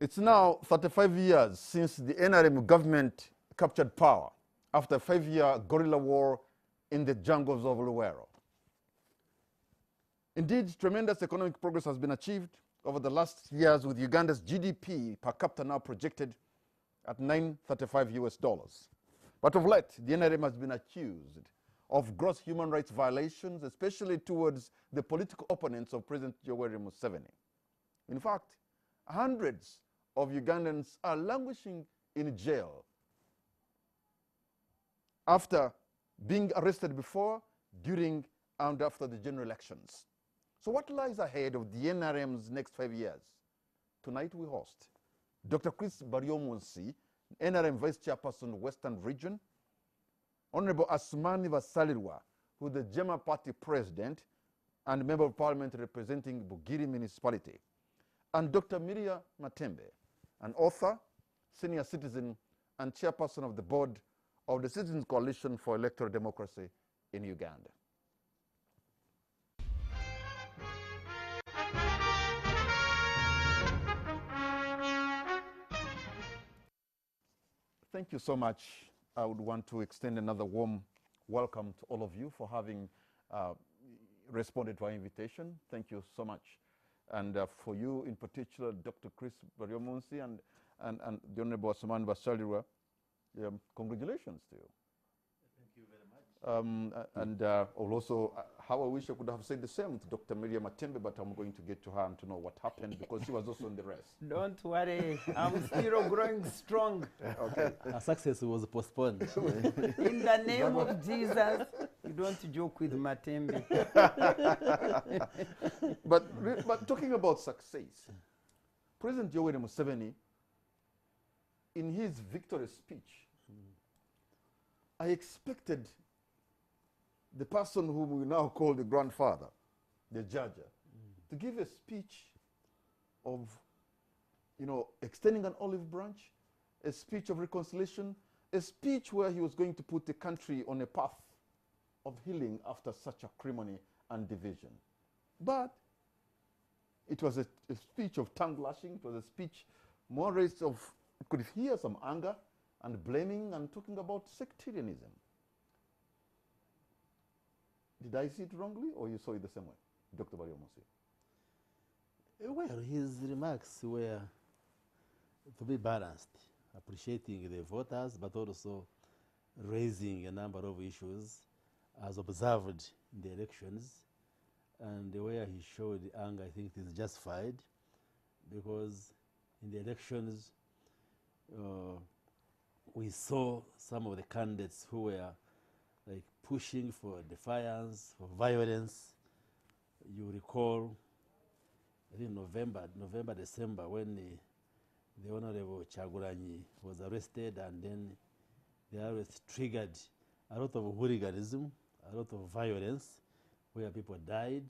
It's now 35 years since the NRM government captured power after a 5-year guerrilla war in the jungles of Luweero. Indeed, tremendous economic progress has been achieved over the last years, with Uganda's GDP per capita now projected at $935. But of late, the NRM has been accused of gross human rights violations, especially towards the political opponents of President Yoweri Museveni. In fact, hundreds of Ugandans are languishing in jail after being arrested before, during, and after the general elections. So what lies ahead of the NRM's next 5 years? Tonight we host Dr. Chris Baryomunsi, NRM Vice Chairperson, Western Region, Honorable Asmani Basalirwa, who is the Jema Party President and Member of Parliament representing Bugiri Municipality, and Dr. Miria Matembe, an author, senior citizen, and chairperson of the board of the Citizens Coalition for Electoral Democracy in Uganda. Thank you so much. I would want to extend another warm welcome to all of you for having responded to our invitation. Thank you so much. And for you in particular, Dr. Chris Baryomunsi and the Honorable Asmani Basalirwa, congratulations to you. Thank you very much. And also, how I wish I could have said the same to Dr. Miria Matembe, but I'm going to get to her and to know what happened, because she was also in the race. Don't worry, I'm still growing strong. Okay. Our success was postponed. In the name of Jesus, you don't joke with Matembe. But talking about success, President Yoweri Museveni, in his victory speech, I expected the person whom we now call the grandfather, the judge, to give a speech of, extending an olive branch, a speech of reconciliation, a speech where he was going to put the country on a path of healing after such acrimony and division. But it was a speech of tongue lashing. It was a speech more raised of, you could hear some anger and blaming and talking about sectarianism. Did I see it wrongly, or you saw it the same way, Dr. Baryomunsi? Well, his remarks were to be balanced, appreciating the voters, but also raising a number of issues as observed in the elections. And where he showed anger, I think it is justified, because in the elections, we saw some of the candidates who were like pushing for defiance, for violence. You recall, I think November, December, when the Honorable Kyagulanyi was arrested, and then the arrest triggered a lot of hooliganism, a lot of violence, where people died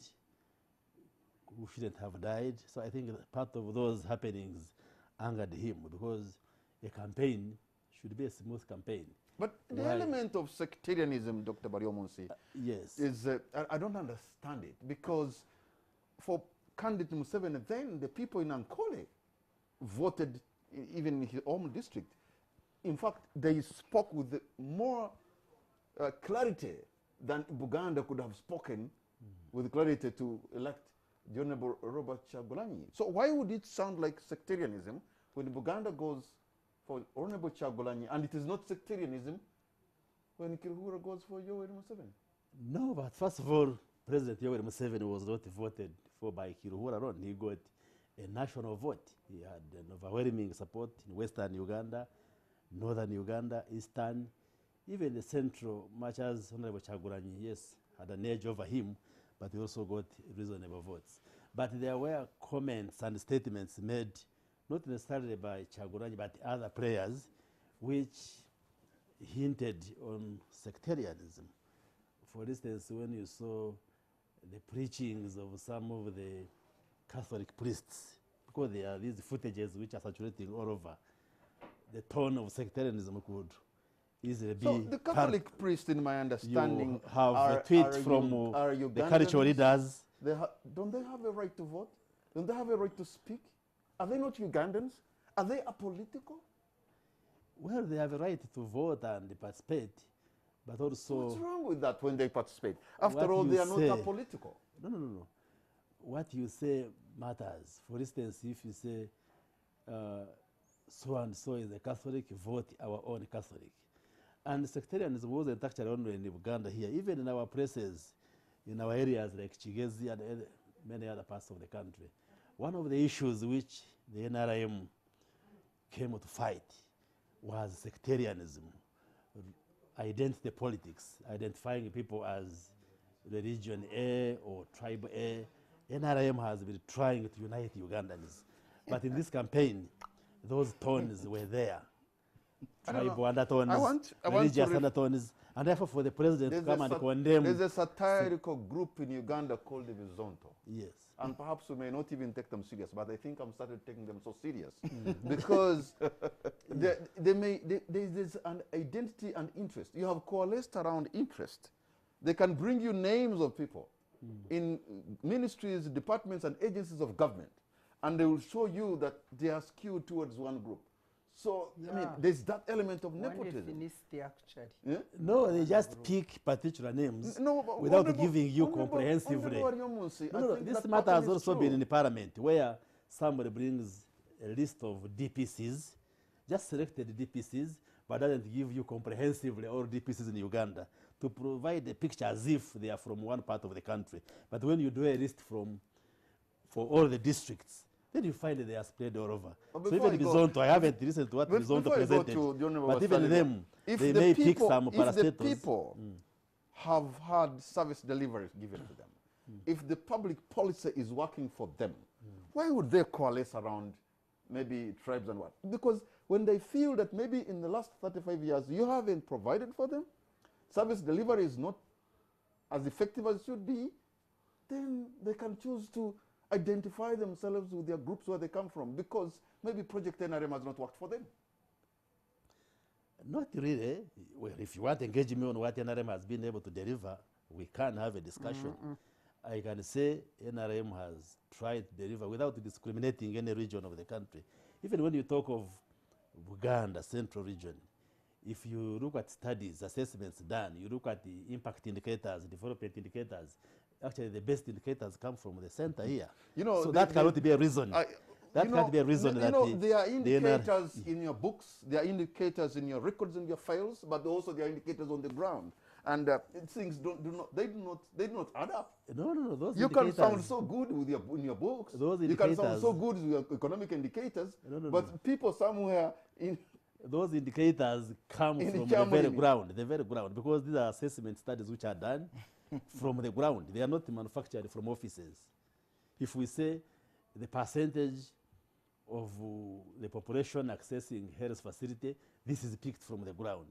who shouldn't have died. So I think part of those happenings angered him, because a campaign should be a smooth campaign. But the element of sectarianism, Dr. Baryomunsi, yes, is, I don't understand it, because for candidate Museveni, then the people in Ankole voted, even in his home district. In fact, they spoke with more clarity than Buganda could have spoken with clarity to elect the Honorable Robert Kyagulanyi. So why would it sound like sectarianism when Buganda goes for Honorable Kyagulanyi, and it is not sectarianism when Kiruhura goes for Yoweri Museveni? No, but first of all, President Yoweri Museveni was not voted for by Kiruhura alone. He got a national vote. He had an overwhelming support in Western Uganda, Northern Uganda, Eastern, even the Central, much as Honorable Kyagulanyi, yes, had an edge over him, but he also got reasonable votes. But there were comments and statements made, not necessarily by Kyagulanyi, but other players, which hinted on sectarianism. For instance, when you saw the preachings of some of the Catholic priests, because there are these footages which are circulating all over, the tone of sectarianism could easily be... So the Catholic priests, in my understanding, you have a tweet from the cultural leaders. Don't they have a right to vote? Don't they have a right to speak? Are they not Ugandans? Are they apolitical? Well, they have a right to vote and participate, but also... What's wrong with that when they participate? After what all, you they are say- not apolitical. No. What you say matters. For instance, if you say, so and so is a Catholic, vote our own Catholic. And sectarianism wasn't actually only in Uganda here, even in our places, in our areas like Chigezi and many other parts of the country. One of the issues which the NRM came to fight was sectarianism, identity politics, identifying people as religion A or tribe A. NRM has been trying to unite Ugandans. But in this campaign, those tones were there. Tribal undertones, I want to religious undertones, and therefore for the president to come and condemn. There's a satirical group in Uganda called the Vizonto. Yes. And perhaps we may not even take them serious, but I think I'm started taking them so serious because there's an identity and interest. You have coalesced around interest. They can bring you names of people in ministries, departments, and agencies of government, and they will show you that they are skewed towards one group. So, I mean, there's that element of nepotism. Actually. Yeah? No, they just pick particular names But without Honorable- giving you Honorable- comprehensively. Honorable Aryomunsi, I No, think this that matter pattern has is also true. been in the parliament where somebody brings a list of DPCs, just selected DPCs, but doesn't give you comprehensively all DPCs in Uganda to provide a picture as if they are from one part of the country. But when you do a list for all the districts, then you find that they are spread all over. So before even you go- Bizonto, I haven't listened to what Bizonto Before you go presented. to the Honorable But even Saliba, them, if they the may pick people- some if the parastatals. people have had service deliveries given to them, if the public policy is working for them, why would they coalesce around maybe tribes and what? Because when they feel that maybe in the last 35 years you haven't provided for them, service delivery is not as effective as it should be, then they can choose to identify themselves with their groups where they come from because maybe Project NRM has not worked for them. Not really. Well, if you want to engage me on what NRM has been able to deliver, we can have a discussion. I can say NRM has tried to deliver without discriminating any region of the country. Even when you talk of Uganda, central region, if you look at studies, assessments done, you look at the impact indicators, development indicators, actually the best indicators come from the center here. You know, so that cannot be a reason. That you can't know, be a reason you that know, the there are NRM indicators in your books, there are indicators in your records and your files, but also there are indicators on the ground. And things do not add up. No, those You can indicators. sound so good with in your books. Those You can sound indicators- so good with your economic indicators. No, but people somewhere in Those indicators come In from Germany. the very ground, because these are assessment studies which are done from the ground. They are not manufactured from offices. If we say the percentage of the population accessing health facility, this is picked from the ground.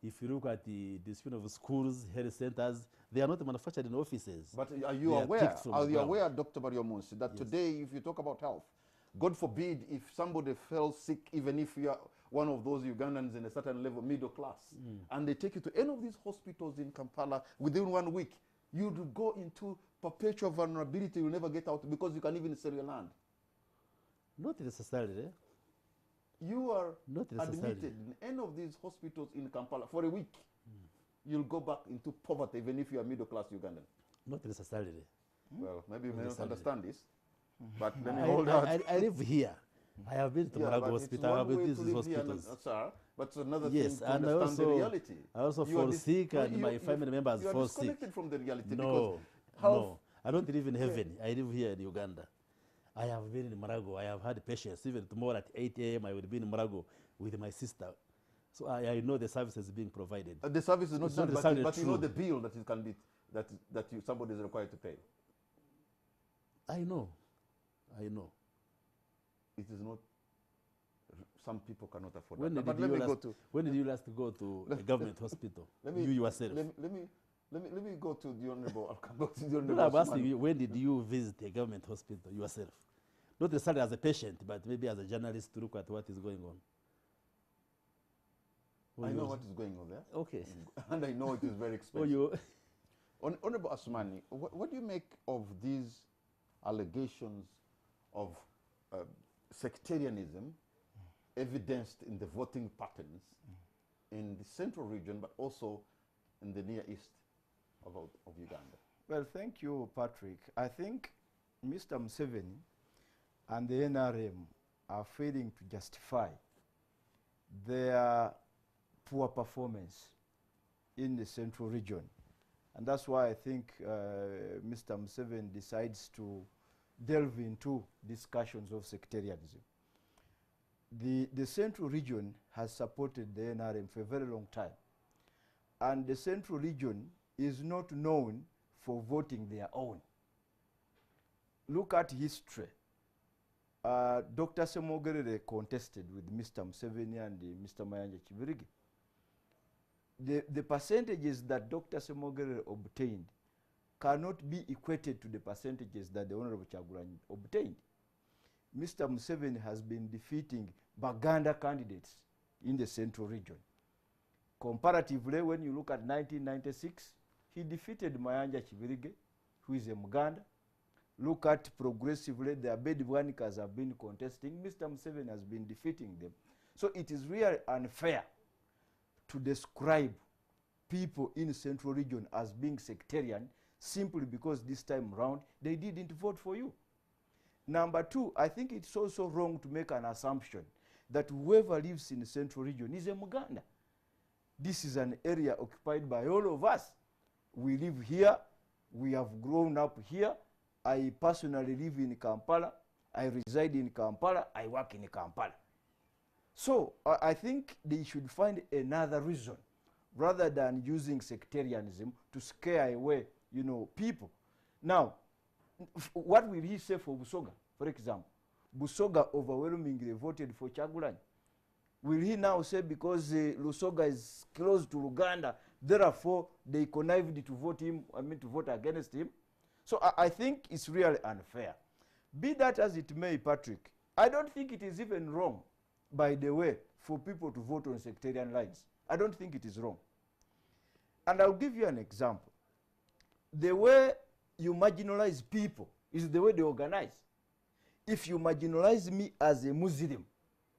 If you look at the distribution of schools, health centers, they are not manufactured in offices. But are you They are aware, picked from are the you ground. aware, Dr. Baryomunsi, that today if you talk about health, God forbid if somebody fell sick, even if you are one of those Ugandans in a certain level, middle class, and they take you to any of these hospitals in Kampala within 1 week, you'd go into perpetual vulnerability, you'll never get out because you can't even sell your land. Not necessarily. You are Not necessarily. admitted in any of these hospitals in Kampala for a week, you'll go back into poverty even if you are middle class Ugandan. Not necessarily. Well, maybe you may not Necessarily. understand this, but let me hold out. I live here. I have been to Yeah, Marago but it's Hospital. I one have been way to to these live here, hospitals. sir, but it's another Yes, thing to and understand the also- reality. I also You are fall sick and you- my you- family members you are fall sick. disconnected from the reality No, because health, no. I don't live in heaven. I live here in Uganda. I have been in Marago. I have had patients. Even tomorrow at 8 a.m. I will be in Marago with my sister. So I know the services being provided. the service is not It's not done, necessarily but you know true. the bill that it can be somebody is required to pay. I know. It is not. Some people cannot afford When that. did, But you let me last, go to. when did you last go to a government hospital? Let me, You yourself. Let me go to the honorable. I'll come back to the No, honorable. I'm asking Asmani. you, when did you visit a government hospital yourself? Not necessarily as a patient, but maybe as a journalist to look at what is going on. Or I you know was- what is going on there, Okay. and I know it is very Or expensive. you, Honorable Asmani, what do you make of these allegations of sectarianism evidenced in the voting patterns in the central region, but also in the Near East of Uganda? Well, thank you, Patrick. I think Mr. Museveni and the NRM are failing to justify their poor performance in the central region. And that's why I think Mr. Museveni decides to delve into discussions of sectarianism. The central region has supported the NRM for a very long time. And the central region is not known for voting their own. Look at history. Dr. Semogerere contested with Mr. Museveni and Mr. Mayanja Kibirige. The percentages that Dr. Semogerere obtained cannot be equated to the percentages that the Honorable Kyagulanyi obtained. Mr. Museveni has been defeating Baganda candidates in the central region. Comparatively, when you look at 1996, he defeated Mayanja Kibirige, who is a Muganda. Look at progressively, the Abedibwanikas have been contesting. Mr. Museveni has been defeating them. So it is really unfair to describe people in the central region as being sectarian simply because this time around they didn't vote for you. Number two, I think it's also wrong to make an assumption that whoever lives in the central region is a Muganda. This is an area occupied by all of us. We live here, we have grown up here. I personally live in Kampala, I reside in Kampala, I work in Kampala. So I think they should find another reason rather than using sectarianism to scare away, people. Now, what will he say for Busoga, for example? Busoga overwhelmingly voted for Kyagulanyi. Will he now say because Lusoga is close to Uganda, therefore they connived to vote him, to vote against him? So I think it's really unfair. Be that as it may, Patrick, I don't think it is even wrong, by the way, for people to vote on sectarian lines. I don't think it is wrong. And I'll give you an example. The way you marginalize people is the way they organize. If you marginalize me as a Muslim,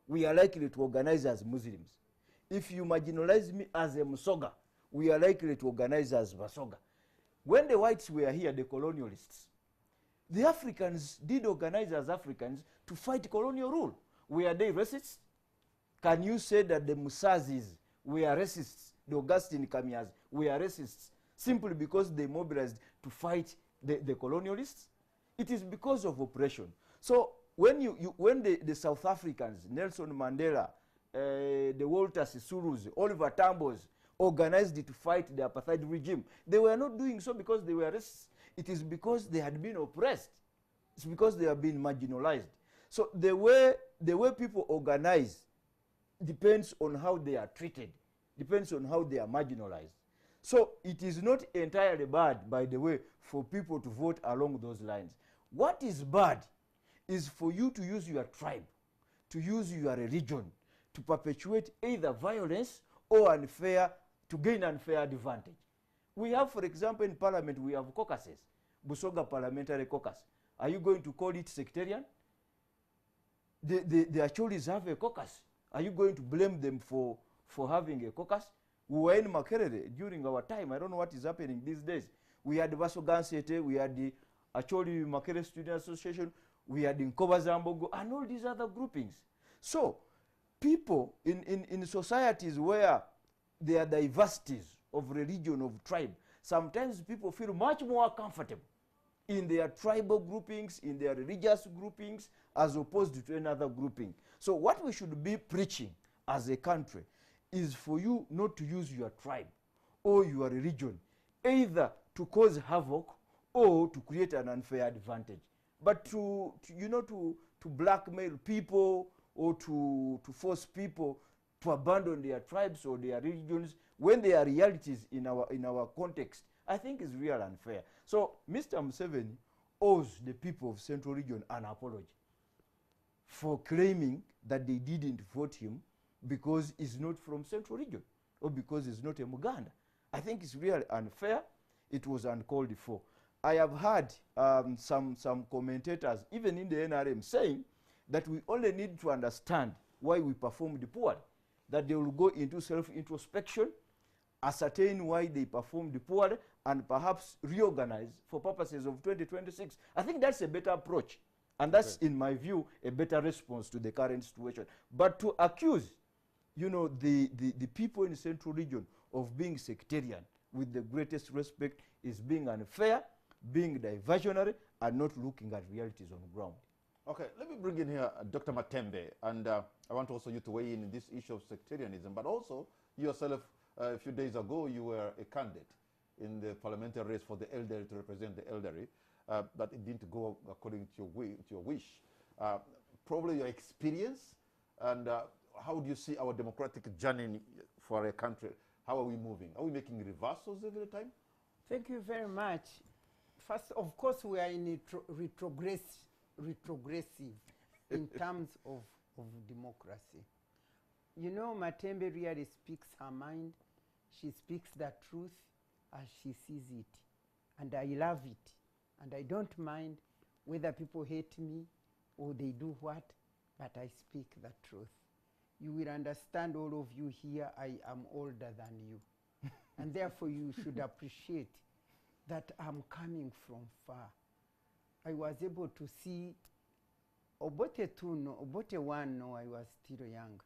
we are likely to organize as Muslims. If you marginalize me as a Musoga, we are likely to organize as Basoga. When the whites were here, the colonialists, the Africans did organize as Africans to fight colonial rule. Were they racists? Can you say that the Musazis were racists, the Augustine Kamias were racists, simply because they mobilized to fight the colonialists? It is because of oppression. So when the South Africans, Nelson Mandela, the Walter Sisurus, Oliver Tambos, organized to fight the apartheid regime, they were not doing so because they were racists. It is because they had been oppressed. It's because they have been marginalized. So the way people organize depends on how they are treated, depends on how they are marginalized. So it is not entirely bad, by the way, for people to vote along those lines. What is bad is for you to use your tribe, to use your religion, to perpetuate either violence or to gain unfair advantage. We have, for example, in parliament, we have caucuses, Busoga Parliamentary Caucus. Are you going to call it sectarian? The Acholis have a caucus. Are you going to blame them for having a caucus? We were in Makerere during our time. I don't know what is happening these days. We had Vasogansete, we had the Acholi Makerere Student Association, we had Nkoba Zambogo, and all these other groupings. So, people in societies where there are diversities of religion, of tribe, sometimes people feel much more comfortable in their tribal groupings, in their religious groupings, as opposed to another grouping. So what we should be preaching as a country is for you not to use your tribe or your religion either to cause havoc or to create an unfair advantage, but to blackmail people or to force people to abandon their tribes or their religions when they are realities in our context, I think is real unfair. So Mr. Museveni owes the people of Central Region an apology for claiming that they didn't vote him because he's not from Central Region or because he's not a Muganda. I think it's really unfair. It was uncalled for. I have heard some commentators, even in the NRM, saying that we only need to understand why we performed poorly. That they will go into self-introspection, ascertain why they performed poorly, and perhaps reorganize for purposes of 2026. I think that's a better approach. And that's, in my view, a better response to the current situation. But to accuse, you know, the people in the central region of being sectarian, with the greatest respect, is being unfair, being diversionary, and not looking at realities on the ground. Okay, let me bring in here Dr. Matembe, and I want also you to weigh in this issue of sectarianism, but also yourself, a few days ago, you were a candidate in the parliamentary race for the elderly to represent the elderly, but it didn't go according to your wish. Probably your experience, and how do you see our democratic journey for a country? How are we moving? Are we making reversals every time? Thank you very much. First, of course, we are in retrogressive in terms of democracy. You know, Matembe really speaks her mind. She speaks the truth as she sees it. And I love it. And I don't mind whether people hate me or they do what, but I speak the truth. You will understand, all of you here, I am older than you. And therefore you should appreciate that I'm coming from far. I was able to see Obote 2, no, Obote 1, no, I was still young.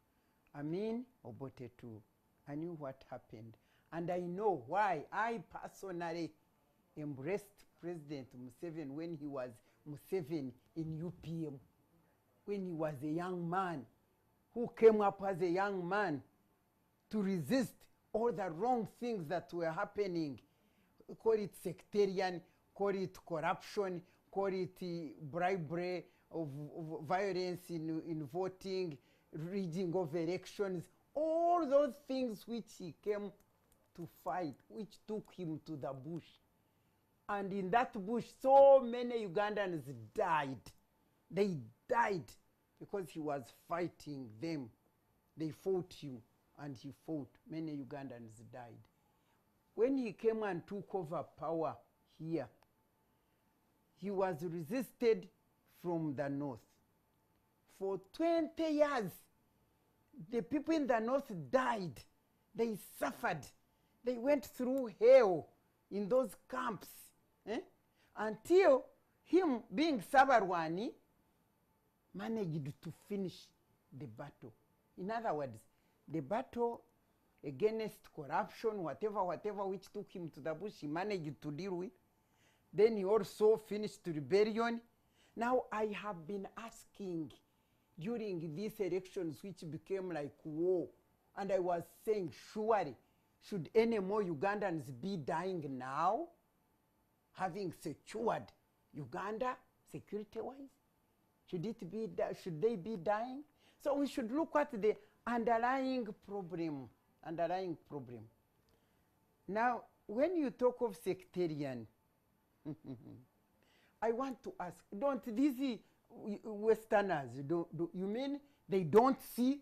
I mean, Obote 2, I knew what happened. And I know why I personally embraced President Museveni when he was Museveni in UPM, when he was a young man, who came up as a young man to resist all the wrong things that were happening. Call it sectarian, call it corruption, call it bribery, of violence in voting, rigging of elections, all those things which he came to fight, which took him to the bush. And in that bush, so many Ugandans died. They died because he was fighting them. They fought him, and he fought. Many Ugandans died. When he came and took over power here, he was resisted from the north. For 20 years, the people in the north died. They suffered. They went through hell in those camps, until him, being Sabarwani, managed to finish the battle. In other words, the battle against corruption, whatever which took him to the bush, he managed to deal with. Then he also finished rebellion. Now I have been asking during these elections, which became like war, and I was saying, surely, should any more Ugandans be dying now, having secured Uganda security-wise? Should they be dying? So we should look at the underlying problem. Now, when you talk of sectarian, I want to ask, don't these Westerners, you mean they don't see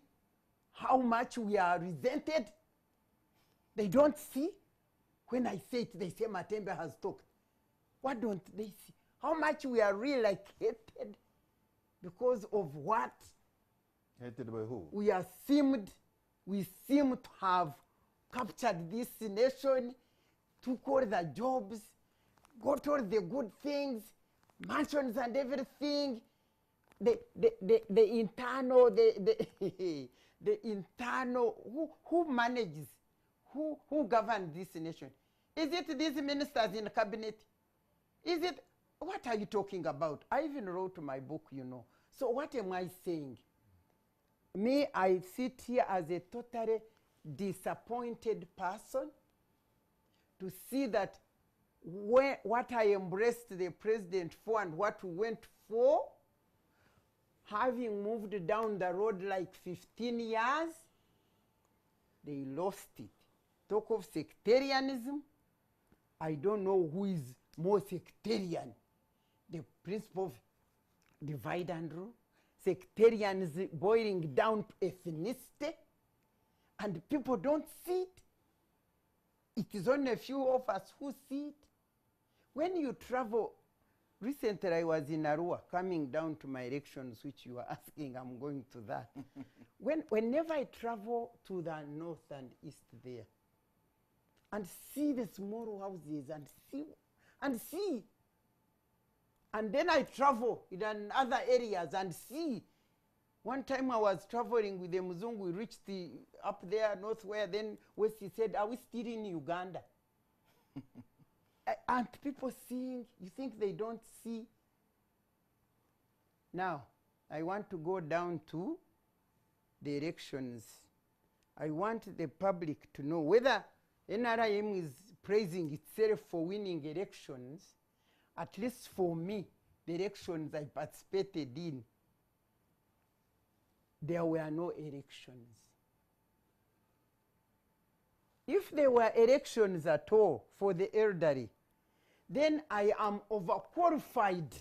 how much we are resented? They don't see? When I say it, they say Matembe has talked. What don't they see? How much we are really like hated because of what? Hated by who? We seem to have captured this nation, took all the jobs, got all the good things, mansions and everything. The internal, the internal, who manages, who governs this nation? Is it these ministers in the cabinet? Is it, what are you talking about? I even wrote my book, you know. So what am I saying? Me, I sit here as a totally disappointed person to see that what I embraced the president for and what we went for, having moved down the road like 15 years, they lost it. Talk of sectarianism, I don't know who is more sectarian. The principle of divide and rule. Sectarianism boiling down to ethnicity, and people don't see it. It is only a few of us who see it. When you travel, Recently, I was in Arua, coming down to my elections, which you are asking. I'm going to that. Whenever I travel to the north and east there, and see the small houses, and see, and then I travel in other areas and see. One time I was traveling with the Muzungu, we reached up there, north where, then West, he said, are we still in Uganda? And people seeing, you think they don't see? Now, I want to go down to the elections. I want the public to know whether NRM is praising itself for winning elections. At least for me, the elections I participated in, there were no elections. If there were elections at all for the elderly, then I am overqualified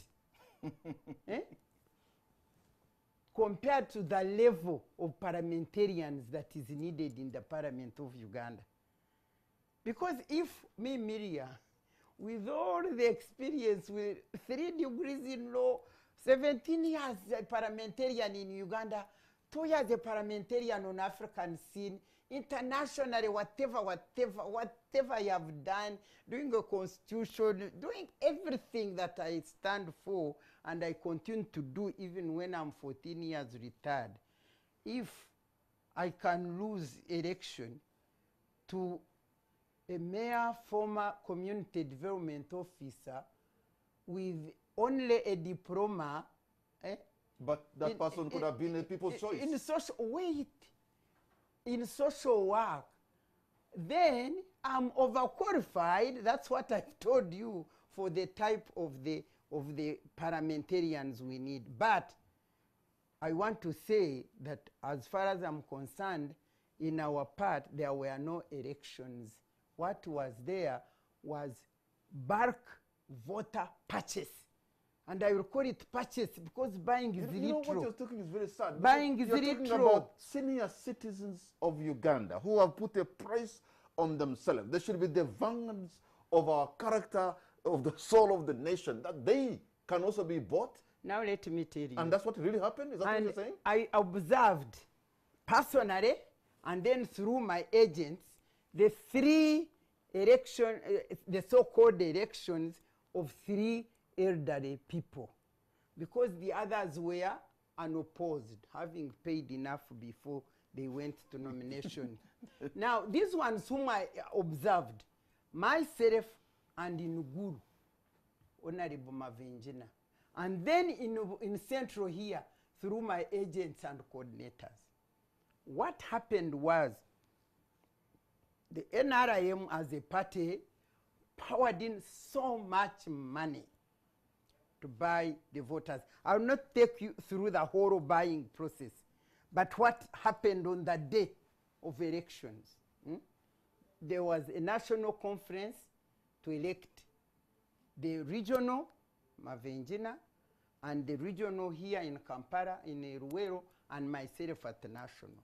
compared to the level of parliamentarians that is needed in the Parliament of Uganda. Because if me, Miria, with all the experience with 3 degrees in law, 17 years a parliamentarian in Uganda, 2 years a parliamentarian on African scene, internationally, whatever I have done, doing a constitution, doing everything that I stand for, and I continue to do even when I'm 14 years retired. If I can lose election to a mere former community development officer with only a diploma, But that person could have been a people's choice. In social work, then I'm overqualified. That's what I've told you for the type of the parliamentarians we need. But I want to say that as far as I'm concerned, in our part, there were no elections. What was there was bulk voter purchase. And I will call it purchase because buying is You know what literal. you're talking is very sad. Buying is You're talking literal. about senior citizens of Uganda who have put a price on themselves. They should be the vanguards of our character, of the soul of the nation, that they can also be bought. Now let me tell you. And that's what really happened? Is that And what you're saying? I observed personally, and then through my agents, the 3 election, the so-called elections of 3 elderly people, because the others were unopposed, having paid enough before they went to nomination. Now, these ones whom I observed, myself and Nguru, Honorable Mavenjina, and then in Central here, through my agents and coordinators. What happened was, the NRM as a party poured in so much money to buy the voters. I will not take you through the whole buying process, but what happened on the day of elections? There was a national conference to elect the regional, Mavenjina, and the regional here in Kampala, in Luweero, and myself at the national.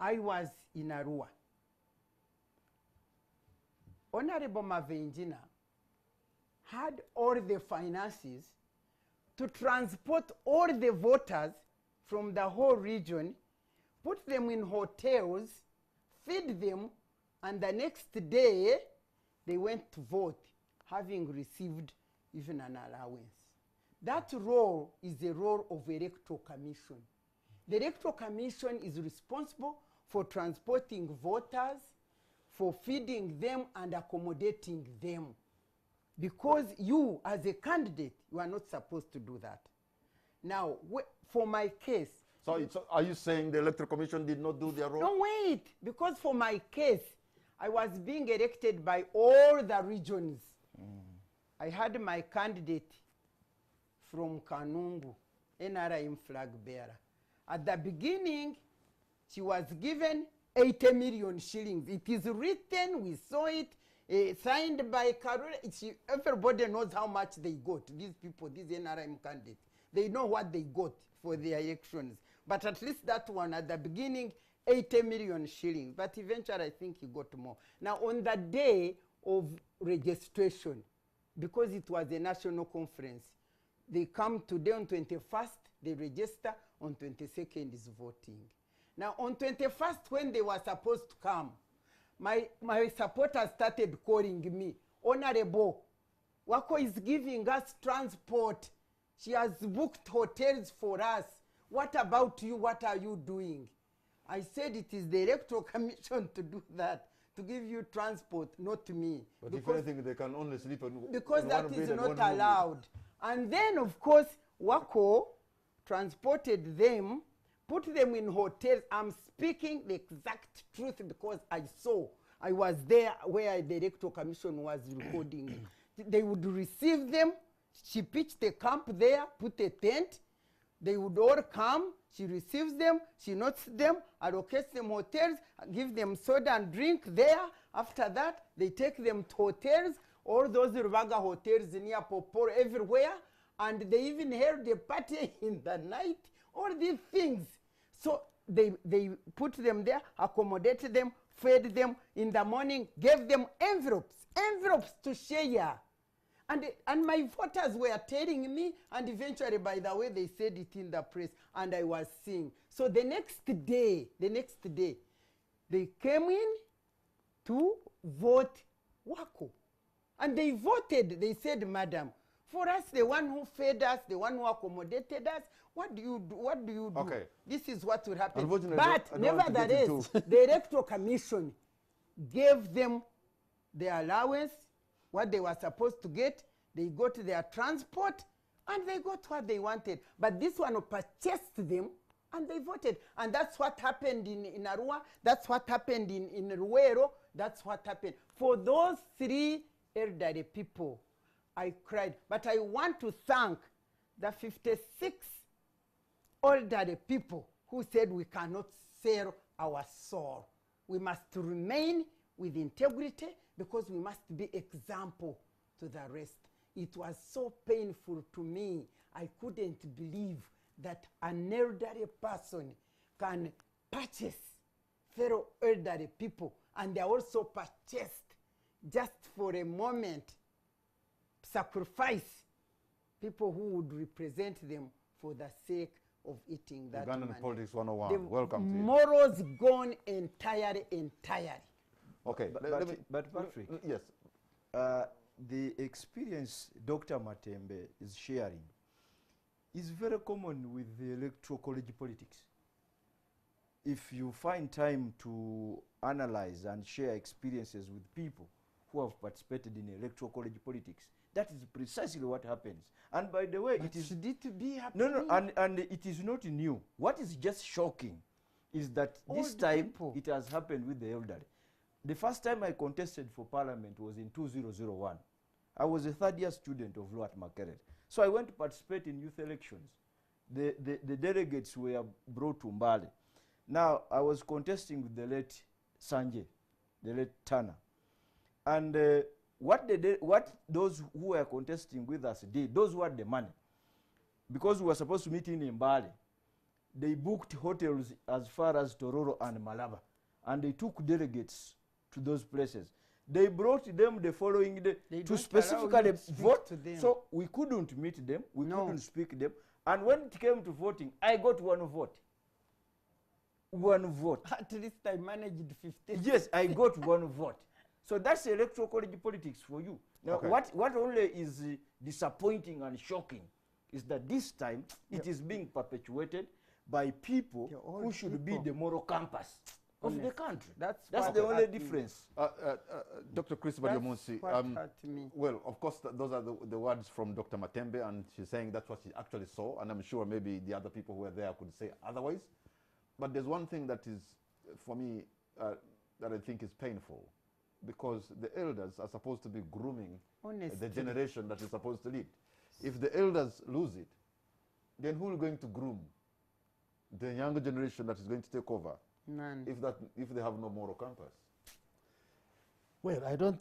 I was in Arua. Honorable Mavenjina had all the finances to transport all the voters from the whole region, put them in hotels, feed them, and the next day they went to vote, having received even an allowance. That role is the role of Electoral Commission. The Electoral Commission is responsible for transporting voters, for feeding them and accommodating them. Because you, as a candidate, you are not supposed to do that. Now, for my case... So are you saying the Electoral Commission did not do their role? No, wait. Because for my case, I was being elected by all the regions. I had my candidate from Kanungu, NRM flag bearer. At the beginning, she was given 80 million shillings. It is written, we saw it, signed by Karura. Everybody knows how much they got, these people, these NRM candidates. They know what they got for their elections. But at least that one, at the beginning, 80 million shillings. But eventually, I think he got more. Now, on the day of registration, because it was a national conference. They come today on 21st, they register, on 22nd is voting. Now on 21st, when they were supposed to come, my supporters started calling me, Honorable, Wako is giving us transport. She has booked hotels for us. What about you? What are you doing? I said it is the Electoral Commission to do that, to give you transport, not me. But if anything, they can only sleep on because on that one is bed and not one room. allowed. And then, of course, Wako transported them, put them in hotels. I'm speaking the exact truth because I saw. I was there where the Electoral Commission was recording. They would receive them. She pitched a camp there, put a tent. They would all come. She receives them. She notes them, allocates them hotels, give them soda and drink there. After that, they take them to hotels, all those Rubaga hotels near Poporo, everywhere. And they even held a party in the night, all these things. So they put them there, accommodated them, fed them in the morning, gave them envelopes to share. And my voters were telling me, and eventually, by the way, they said it in the press, and I was seeing. So the next day, they came in to vote Wako. And they voted. They said, Madam, for us, the one who fed us, the one who accommodated us, what do you do? What do you do? Okay. This is what will happen. Unfortunately, But I don't want to get nevertheless, the Electoral Commission gave them their allowance, what they were supposed to get. They got their transport, and they got what they wanted. But this one purchased them, and they voted. And that's what happened in Arua. That's what happened in Luweero. That's what happened. For those three elderly people, I cried. But I want to thank the 56 elderly people who said we cannot sell our soul. We must remain with integrity because we must be example to the rest. It was so painful to me. I couldn't believe that an elderly person can purchase fellow elderly people, and they are also purchased just for a moment, sacrifice people who would represent them for the sake of eating that Ugandan money. Politics 101. The Welcome to you. morals gone entirely. Okay. But Patrick, Yes. the experience Dr. Matembe is sharing is very common with the electoral college politics. If you find time to analyze and share experiences with people who have participated in electoral college politics, that is precisely what happens. And by the way, it is Should it be happening? no, and it is not new. What is just shocking is that this Old time people. it has happened with the elderly. The first time I contested for parliament was in 2001. I was a third-year student of law at Makerere. So I went to participate in youth elections. The delegates were brought to Mbale. Now, I was contesting with the late Sanje, the late Tana. And what those who were contesting with us did, those who had the money, because we were supposed to meet in Mbale, they booked hotels as far as Tororo and Malaba, and they took delegates to those places. They brought them the following day They to don't specifically allow you to speak vote. to them. So we couldn't meet them, we No. couldn't speak to them. And when it came to voting, I got one vote. One vote. At least I managed 15. Yes, I got one vote. So that's electoral college politics for you. Now, Okay. what only is disappointing and shocking is that this time it is being perpetuated by people The old who should be people. the moral compass of the Honest. country. That's That's what the only hurt me. difference. Dr. Chris That's Baryomunsi, what hurt me. well, of course, those are the words from Dr. Matembe, and she's saying that's what she actually saw, and I'm sure maybe the other people who were there could say otherwise. But there's one thing that is, for me, that I think is painful, because the elders are supposed to be grooming Honestly. the generation that is supposed to lead. If the elders lose it, then who is going to groom the younger generation that is going to take over None. if they have no moral compass? Well, I don't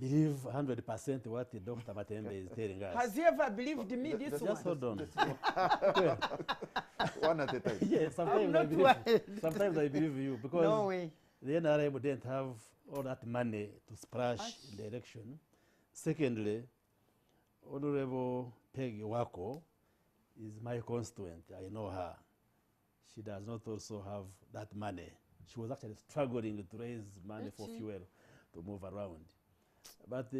believe 100% what Dr. Matembe is telling us. Has he ever believed me this one? Just hold on. One at a time. Yeah, I'm not worried. sometimes I believe you because No way. the NRM didn't have all that money to splash in the election. Secondly, Honorable Peggy Wako is my constituent. I know her. She does not also have that money. She was actually struggling to raise money for fuel to move around. But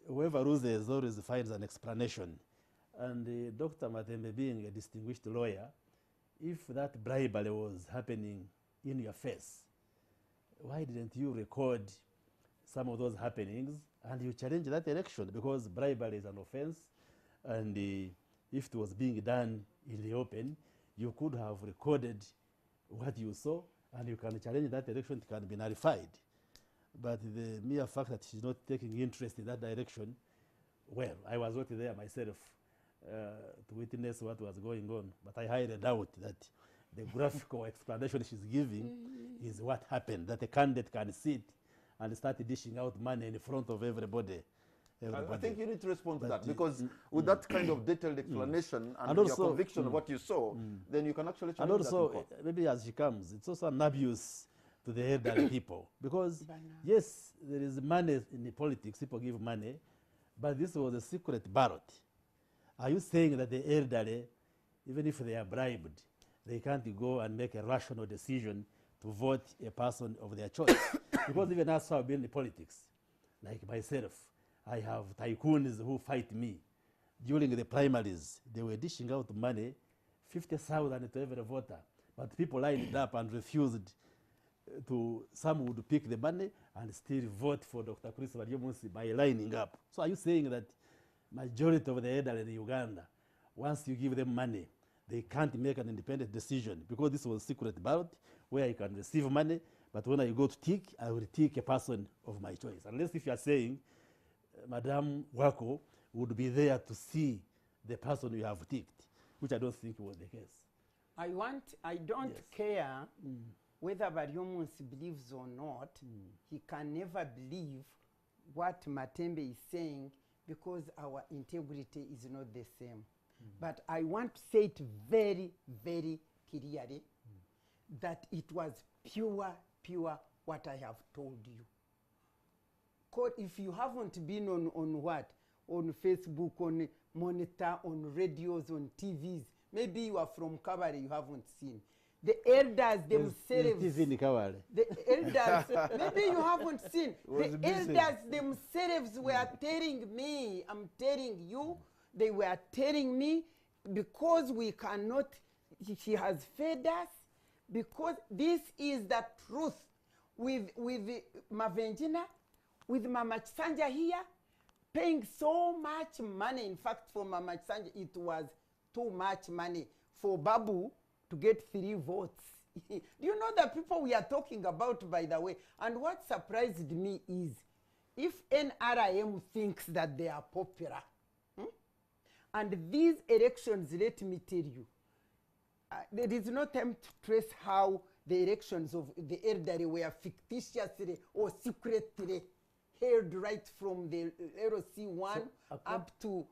whoever loses always finds an explanation. And Dr. Matembe, being a distinguished lawyer, if that bribery was happening in your face, why didn't you record some of those happenings and you challenge that election? Because bribery is an offense, and if it was being done in the open, you could have recorded what you saw and you can challenge that election. It can be nullified. But the mere fact that she's not taking interest in that direction, well, I was not there myself to witness what was going on, but I highly doubt that the graphical explanation she's giving is what happened, that a candidate can sit and start dishing out money in front of everybody. I think you need to respond to But that, because with that kind of detailed explanation and, And your also, conviction of what you saw, then you can actually And challenge that in also, court. maybe as she comes, it's also an abuse to the elderly people. Because, yes, there is money in the politics, people give money, but this was a secret ballot. Are you saying that the elderly, even if they are bribed, they can't go and make a rational decision to vote a person of their choice? Because even as I've been in politics, like myself, I have tycoons who fight me. During the primaries, they were dishing out money, 50,000 to every voter. But people lined up and refused to, some would pick the money and still vote for Dr. Christopher Yomunsi by lining up. So are you saying that majority of the elderly in Uganda, once you give them money, they can't make an independent decision? Because this was a secret ballot where you can receive money, but when I go to tick, I will tick a person of my choice. Unless if you are saying Madam Wako would be there to see the person you have ticked, which I don't think was the case. I don't Yes. care whether Baryomunsi believes or not. He can never believe what Matembe is saying, because our integrity is not the same. But I want to say it very, very clearly that it was pure what I have told you. If you haven't been on what? On Facebook, on Monitor, on radios, on TVs, maybe you are from Kabale, you haven't seen. The elders themselves, the elders, maybe you haven't seen. The elders themselves were telling me, I'm telling you, they were telling me, because we cannot, she has fed us, because this is the truth. With Mavenjina, with Mama Chisanja here, paying so much money. In fact, for Mama Chisanja, it was too much money for Babu to get 3 votes. Do you know the people we are talking about, by the way? And what surprised me is, if NRM thinks that they are popular, and these elections, let me tell you, there is no time to trace how the elections of the elderly were fictitiously or secretly held right from the LC1 up to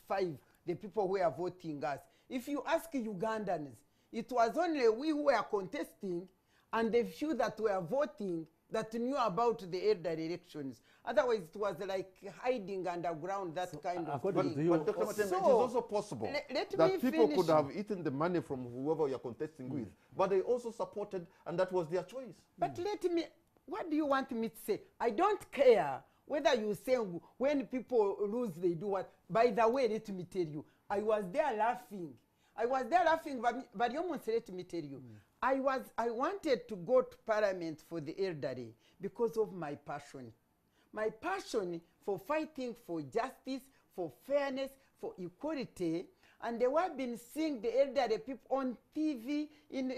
5, the people who are voting us. If you ask Ugandans, it was only we who were contesting and the few that were voting that knew about the elderly elections. Otherwise, it was like hiding underground, that kind of according thing. to you, But Dr. Matembe, it is also possible let that me people finish. could have eaten the money from whoever you're contesting with, but they also supported, and that was their choice. But let me, what do you want me to say? I don't care whether you say when people lose, they do what. By the way, let me tell you, I was there laughing. But you must let me tell you, I wanted to go to Parliament for the elderly because of my passion. My passion for fighting for justice, for fairness, for equality. And they were been seeing the elderly people on TV, in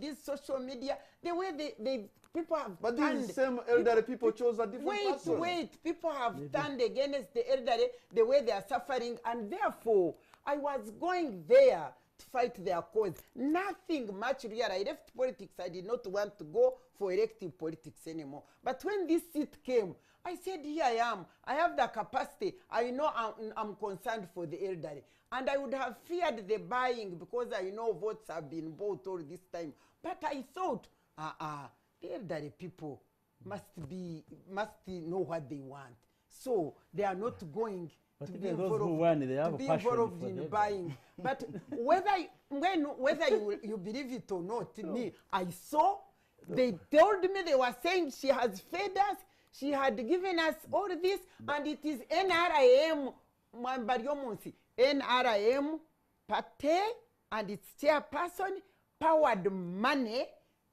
this social media, the way they people have But turned. these same elderly people chose a different person. Wait, people have turned against the elderly, the way they are suffering, and therefore I was going there to fight their cause. Nothing much real. I left politics. I did not want to go for elective politics anymore. But when this seat came, I said, here I am. I have the capacity. I know I'm concerned for the elderly. And I would have feared the buying, because I know votes have been bought all this time. But I thought, the elderly people must know what they want. so they are not going But to be even those who involved, won, they have to a be passion involved for in them. buying. But whether you believe it or not, me, I saw, they told me, they were saying she has fed us, she had given us all this, and it is NRM, NRM party and its chairperson powered money.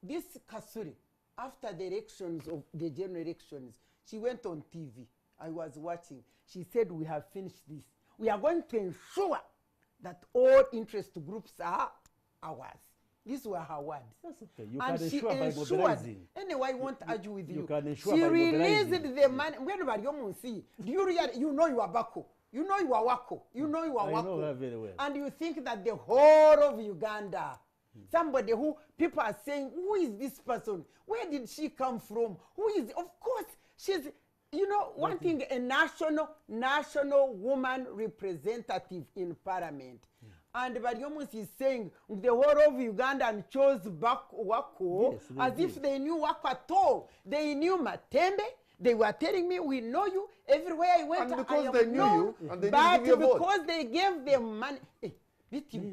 This Kasuri, after the elections, of the general elections, she went on TV. I was watching. She said, we have finished this. We are going to ensure that all interest groups are ours. These were her words. That's okay. You And can she ensure by ensured, mobilizing. anyway, I won't argue with you. can ensure She by released mobilizing. the money. Do you really, you know you are Bako. You know you are Wako. You know you are I Wako. know her very well. And you think that the whole of Uganda, somebody who people are saying, who is this person? Where did she come from? Who is, of course, she's, you know, one thing, a national woman representative in parliament. And Baryomus is saying the whole of Uganda chose back Wako, Yes, as did. if they knew Wako at all. They knew Matembe. They were telling me, we know you. Everywhere I went, And because I am they knew known. you, and they didn't But give you a vote. because they gave them money. They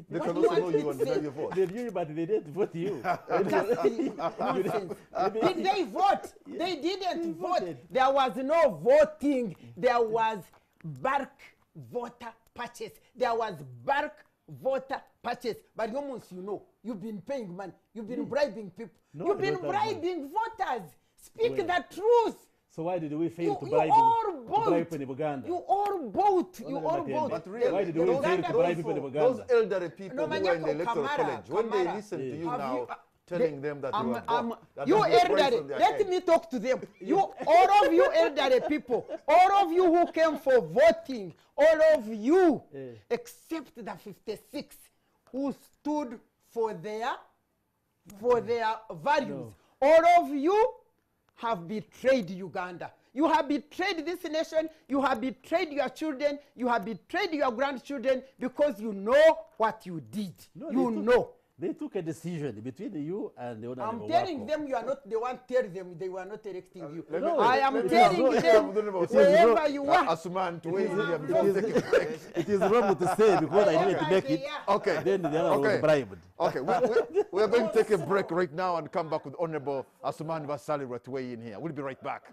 What can do you also know want me you to and deny say? your vote. They knew you, but they didn't vote you. Nonsense. Did they vote? They didn't They vote. voted. There was no voting. There was bulk voter purchase. There was bulk voter purchase. But almost, you know, you've been paying money. You've been bribing people. No, You've I been don't have bribing voters. Speak Well, the truth. So why did we fail You, to you bribe all to bought. bribe people in Uganda? You all bought. You all Matembe. bought. But really, Why did we The fail Uganda to bribe people- people in Those Uganda? elderly people No, who were in the Manyako, electoral Kamara, college, when they Kamara. listen to you Have now, you, telling them that you have bought, that you there's a price elderly, on their let head. me talk to them. You, all of you elderly people, all of you who came for voting, all of you, except the 56 who stood for their values, all of you have betrayed Uganda. You have betrayed this nation. You have betrayed your children. You have betrayed your grandchildren because you know what you did. No, You they took- know. They took a decision between you and the owner I'm of telling Wako. them you are not the one. Tell them they were not electing you. Let No, me- I let am me- telling let me- them let me- wherever you are. Asuman to weigh in here before we take a break. It is wrong to say because I didn't make it. Okay. Then the other Okay. was bribed. Okay, we are going to take a break right now and come back with Honorable Asuman Basalirwa to weigh in here. We'll be right back.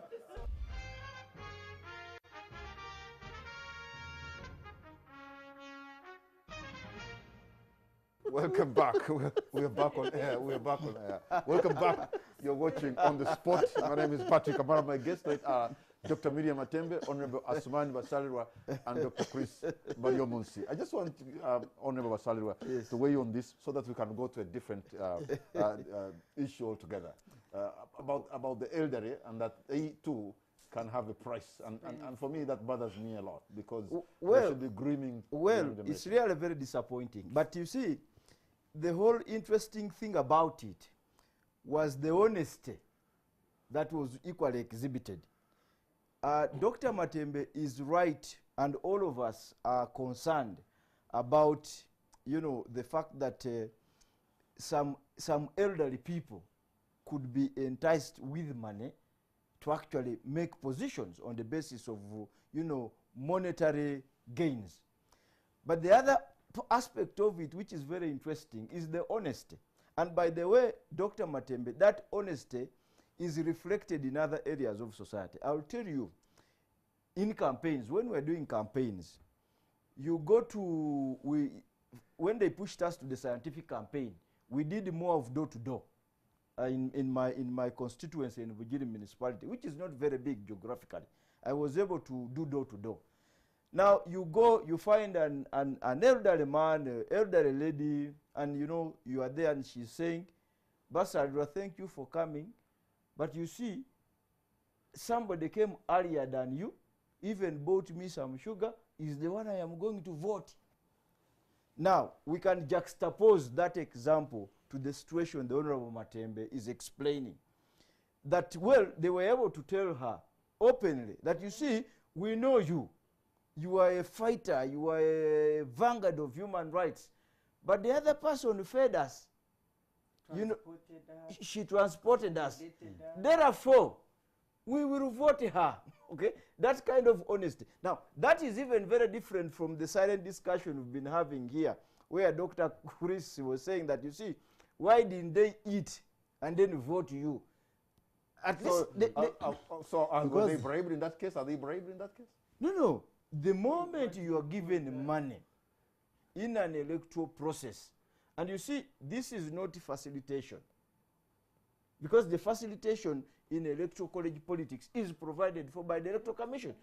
Welcome back. We're back on air. We're back on air. Welcome back. You're watching On the Spot. My name is Patrick Amara. My guests tonight are Dr. Miriam Matembe, Honorable Asuman Basalirwa, and Dr. Chris Baryomunsi. I just want Honorable Basalirwa to weigh on this so that we can go to a different issue altogether about the elderly and that they too can have a price. And for me, that bothers me a lot because they should be grooming. Well, the it's nation. really very disappointing. But you see, the whole interesting thing about it was the honesty that was equally exhibited. Dr. Matembe is right, and all of us are concerned about, you know, the fact that some elderly people could be enticed with money to actually make positions on the basis of, you know, monetary gains. But the other aspect of it, which is very interesting, is the honesty. And by the way, Dr. Matembe, that honesty is reflected in other areas of society. I'll tell you, in campaigns, when we're doing campaigns, you go to, when they pushed us to the scientific campaign, we did more of door-to-door. In my constituency in Vujiri municipality, which is not very big geographically. I was able to do door-to-door. Now you go, you find an elderly man, an elderly lady, and you know, you are there and she's saying, Basalirwa, thank you for coming, but you see, somebody came earlier than you, even bought me some sugar, is the one I am going to vote. Now, we can juxtapose that example to the situation the Honorable Matembe is explaining. That, well, they were able to tell her openly that, you see, we know you. You are a fighter. You are a vanguard of human rights. But the other person fed us. You know, she transported us. Therefore, we will vote her. Okay, that kind of honesty. Now, that is even very different from the silent discussion we've been having here, where Dr. Chris was saying that, you see, why didn't they eat and then vote you? At least were they bribed in that case? Are they bribed in that case? no. The moment you are given money in an electoral process, and you see, this is not facilitation, because the facilitation in electoral college politics is provided for by the Electoral Commission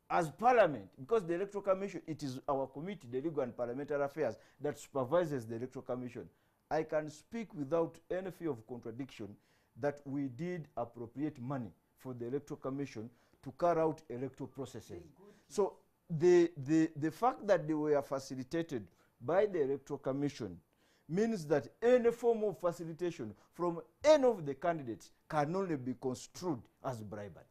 as Parliament, because the Electoral Commission, it is our committee, the Legal and Parliamentary Affairs, that supervises the Electoral Commission. I can speak without any fear of contradiction that we did appropriate money for the Electoral Commission to carry out electoral processes. So the fact that they were facilitated by the Electoral Commission means that any form of facilitation from any of the candidates can only be construed as bribery.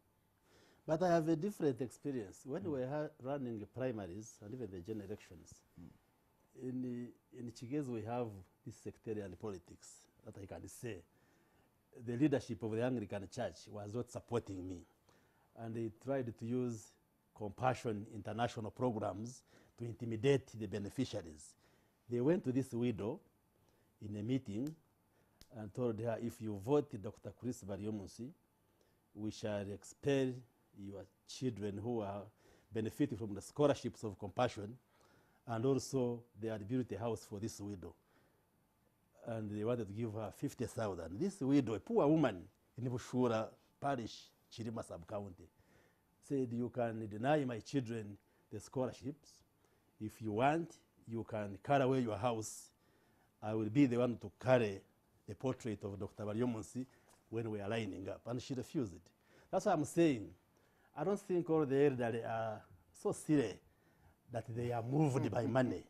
But I have a different experience. When we were running primaries and even the general elections, in Chigezi we have this sectarian politics that I can say. The leadership of the Anglican Church was not supporting me. And they tried to use compassion international programs to intimidate the beneficiaries. They went to this widow in a meeting and told her, if you vote Dr. Chris Baryomunsi, we shall expel your children who are benefiting from the scholarships of compassion, and also they had built a house for this widow. And they wanted to give her 50,000. This widow, a poor woman in Bushura Parish, Chirima sub-county, said, you can deny my children the scholarships. If you want, you can carry away your house. I will be the one to carry the portrait of Dr. Baryomunsi when we are lining up. And she refused it. That's what I'm saying. I don't think all the elderly are so silly that they are moved by money,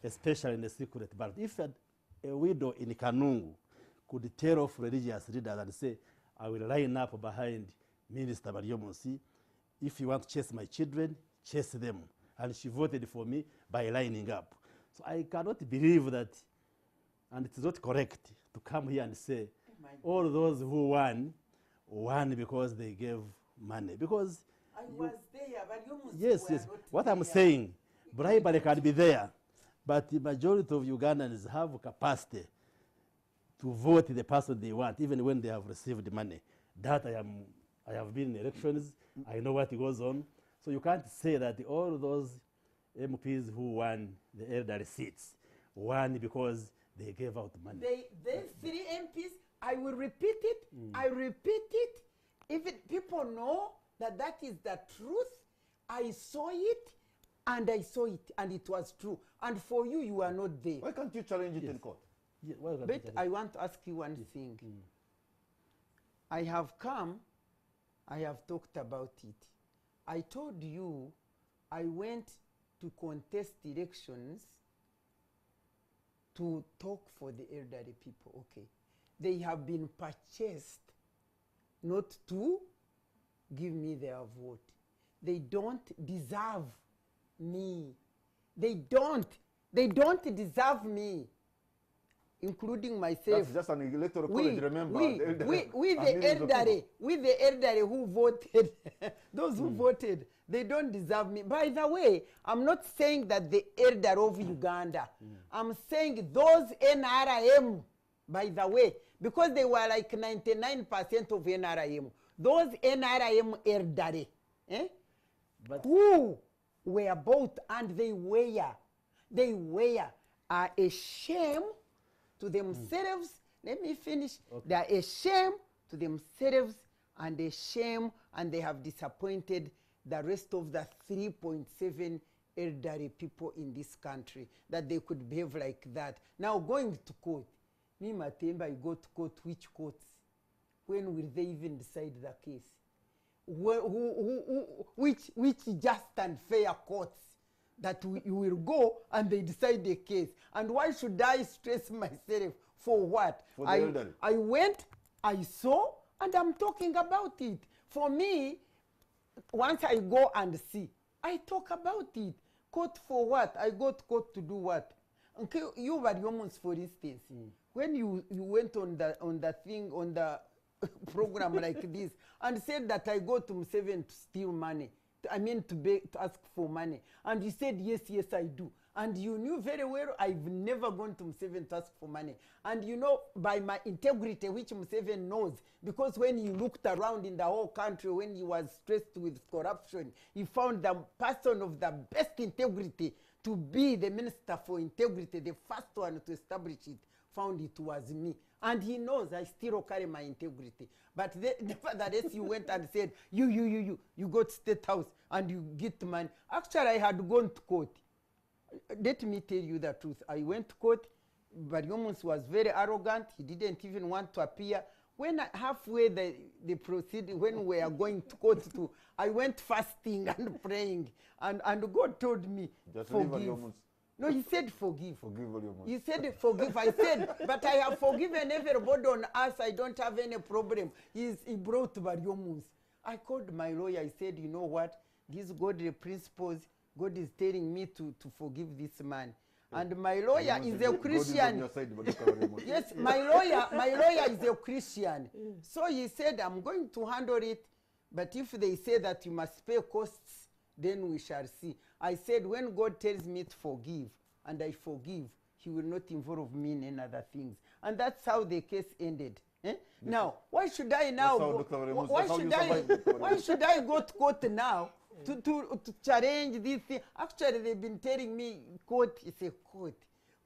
especially in the secret ballot. If a widow in Kanungu could tell off religious leaders and say, I will line up behind Minister Baryomunsi. If you want to chase my children, chase them. And she voted for me by lining up. So I cannot believe that, and it's not correct to come here and say, all those who won because they gave money. Because I was there, but you must yes. What I'm saying, bribery can be there, but the majority of Ugandans have capacity to vote the person they want, even when they have received money. That I have been in elections. I know what goes on. So you can't say that all those MPs who won the elderly seats won because they gave out money. They 3 MPs, I will repeat it, I repeat it. If people know that that is the truth, I saw it, and it was true. And for you, you are not there. Why can't you challenge it in court? Yeah, But I want to ask you one thing. I have come, I have talked about it. I told you I went to contest elections to talk for the elderly people. Okay. They have been purchased not to give me their vote. They don't deserve me. They don't deserve me, including myself. That's just an electoral college, remember. We the elderly who voted, those who voted, they don't deserve me. By the way, I'm not saying that the elder of Uganda. I'm saying those NRM, by the way, because they were like 99% of NRM. Those NRM elderly, who were bought and they were a shame to themselves. Let me finish. Okay. They are a shame to themselves and a shame, and they have disappointed the rest of the 3.7 elderly people in this country, that they could behave like that. Now going to court, me Matemba, I go to court, which courts? When will they even decide the case? Which just and fair courts that you will go and they decide the case? And why should I stress myself for what? For the elderly. I went, I saw, and I'm talking about it. For me, once I go and see, I talk about it. Court for what? I go to court to do what? Okay, you were almost, for instance, when you went on the thing, on the program like this and said that I go to Museveni to steal money. I mean to ask for money. And he said, yes, yes, I do. And you knew very well I've never gone to Museveni to ask for money. And you know, by my integrity, which Museveni knows, because when he looked around in the whole country, when he was stressed with corruption, he found the person of the best integrity to be the minister for integrity, the first one to establish it, found it was me. And he knows I still carry my integrity. But nevertheless, you went and said, you go to State House and you get money. Actually, I had gone to court. Let me tell you the truth. I went to court. Baryomus was very arrogant. He didn't even want to appear. When halfway the proceeding, when we are going to court to, I went fasting and praying. And God told me, Just forgive. No, he said forgive. Forgive Baryomus. He said forgive. I said, but I have forgiven everybody on earth. I don't have any problem. He brought Baryomus. I called my lawyer. I said, you know what? These godly principles, God is telling me to forgive this man. And my lawyer is a Christian. Yes, my lawyer is a Christian. So he said, I'm going to handle it. But if they say that you must pay costs, then we shall see. I said, when God tells me to forgive, and I forgive, he will not involve me in any other things. And that's how the case ended. Now, why should I now? Why should I go to court now to challenge this thing? Actually, they've been telling me court is a court.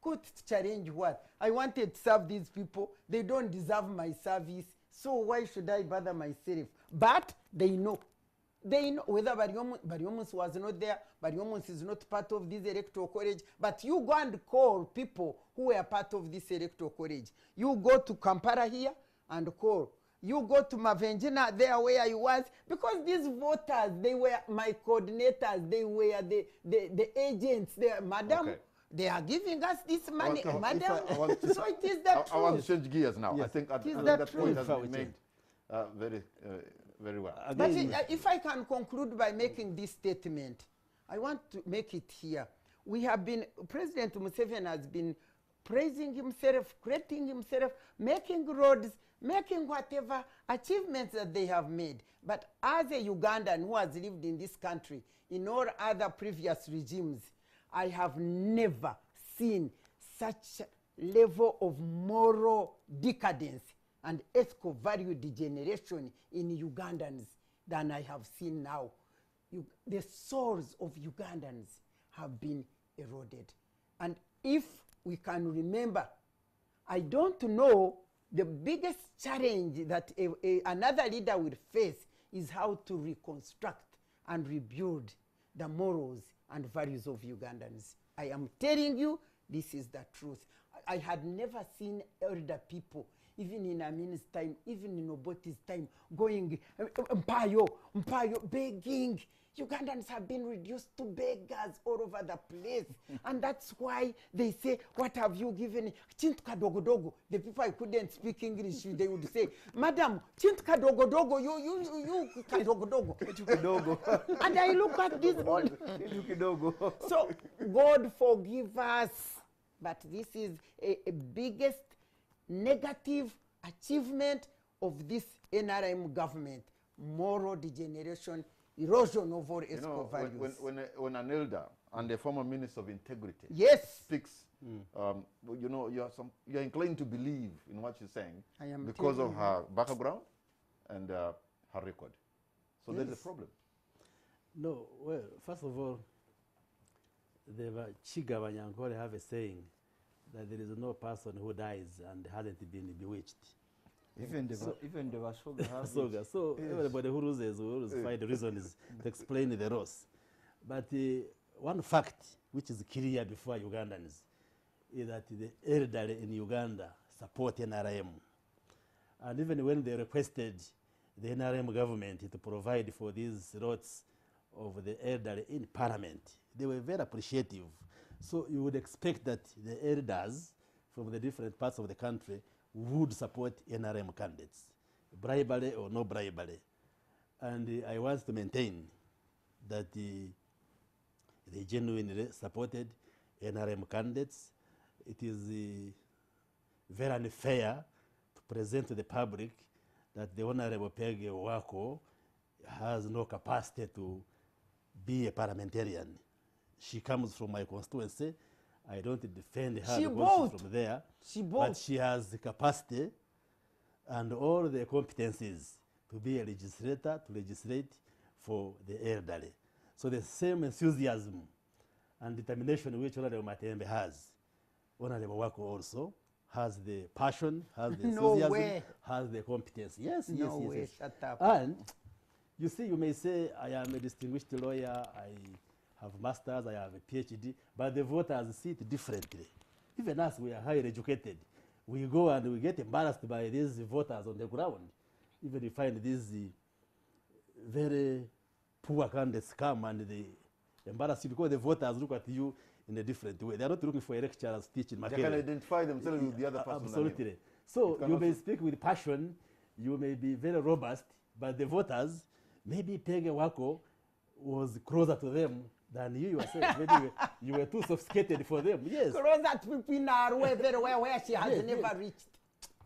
Court to challenge what? I wanted to serve these people. They don't deserve my service. So why should I bother myself? But they know. They know whether Baryomus was not there. Baryomus is not part of this electoral college. But you go and call people who were part of this electoral college. You go to Kampala here and call. You go to Mavenjina there where I was. Because these voters, they were my coordinators. They were the agents. Madam, okay. They are giving us this money. Madam, so it is the truth. I want to change gears now. Yes. I think that truth. point has been made very well. But if I can conclude by making this statement, I want to make it here. We have been, President Museveni has been praising himself, creating himself, making roads, making whatever achievements that they have made. But as a Ugandan who has lived in this country, in all other previous regimes, I have never seen such level of moral decadence and ethical value degeneration in Ugandans than I have seen now. The souls of Ugandans have been eroded. And if we can remember, I don't know, the biggest challenge that another leader will face is how to reconstruct and rebuild the morals and values of Ugandans. I am telling you, this is the truth. I had never seen elder people, even in Amin's time, even in Obote's time, going, Mpayo, begging. Ugandans have been reduced to beggars all over the place. And that's why they say, what have you given? Chintuka dogo. The people I couldn't speak English, they would say, Madam, Chintuka dogo, you dogo. And I look at this all. So, God forgive us. But this is a biggest negative achievement of this NRM government. Moral degeneration, erosion of all ethical values. When an elder and a former minister of integrity speaks, you know, you're inclined to believe in what she's saying because of her background and her record. So there's a problem. No, well, first of all, the Chiga Wanyankole have a saying that there is no person who dies and hasn't been bewitched. Even the Wasoga have Wasoga. So everybody who loses will always find the reasons to explain the loss. But one fact which is clear before Ugandans is that the elderly in Uganda support NRM. And even when they requested the NRM government to provide for these lots of the elderly in parliament, they were very appreciative. So you would expect that the elders from the different parts of the country would support NRM candidates, bribery or no bribery. And I want to maintain that they genuinely supported NRM candidates. It is very unfair to present to the public that the Honorable Peggy Wako has no capacity to be a parliamentarian. She comes from my constituency. I don't defend her She because both. she's from there. She But both. she has the capacity and all the competencies to be a legislator, to legislate for the elderly. So the same enthusiasm and determination which Honorable Matembe has, Honorable Wako also has the passion, has the No enthusiasm, way. has the competence. Yes, No yes, yes, way, yes. shut up. And you see, you may say, I am a distinguished lawyer, I have masters, I have a PhD, but the voters see it differently. Even us, we are highly educated. We go and we get embarrassed by these voters on the ground. Even we find these very poor candidates come and they embarrass you because the voters look at you in a different way. They are not looking for a lecturers teaching They can material. identify themselves with the other person. Absolutely. So It can you may also- speak with passion, you may be very robust, but the voters, maybe Peggy Wako was closer to them than you yourself. Maybe you were too sophisticated for them. Yes. Closer to people in our way, very well, where she has Yes, never yes. reached.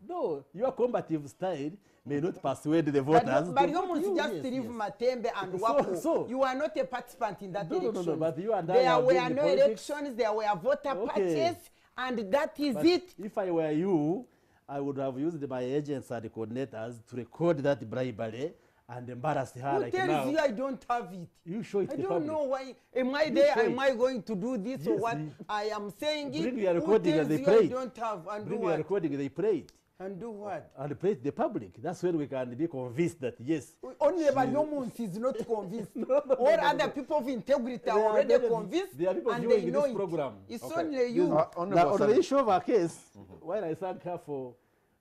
No, your combative style may not persuade the But, voters. but to you vote must you. just Yes, leave yes. Matembe and So- Wako. so- You are not a participant in that No, no, election. no, no, but you and I There are were doing the no politics. elections, there were voter Okay. patches, and that is But it. if I were you, I would have used my agents and coordinators to record that bribery and embarrass her Who like tells now. you I don't have it? You show it I to the don't public. know why. Am I You there? show Am it. I going to do this or Yes, what? you- I am saying it. Bring your Who recording tells and they you play I it. don't have and do Bring your what? recording, they play it. And do what? And play it to the public. That's when we can be convinced that yes. Only she- Baryomunsi is not convinced. No, no, All no, other no. people of integrity They are are already very- convinced there are people and viewing they know this it. program. It's Okay. only you. Now, Honorable on the Sani. issue of our case, while I thank her for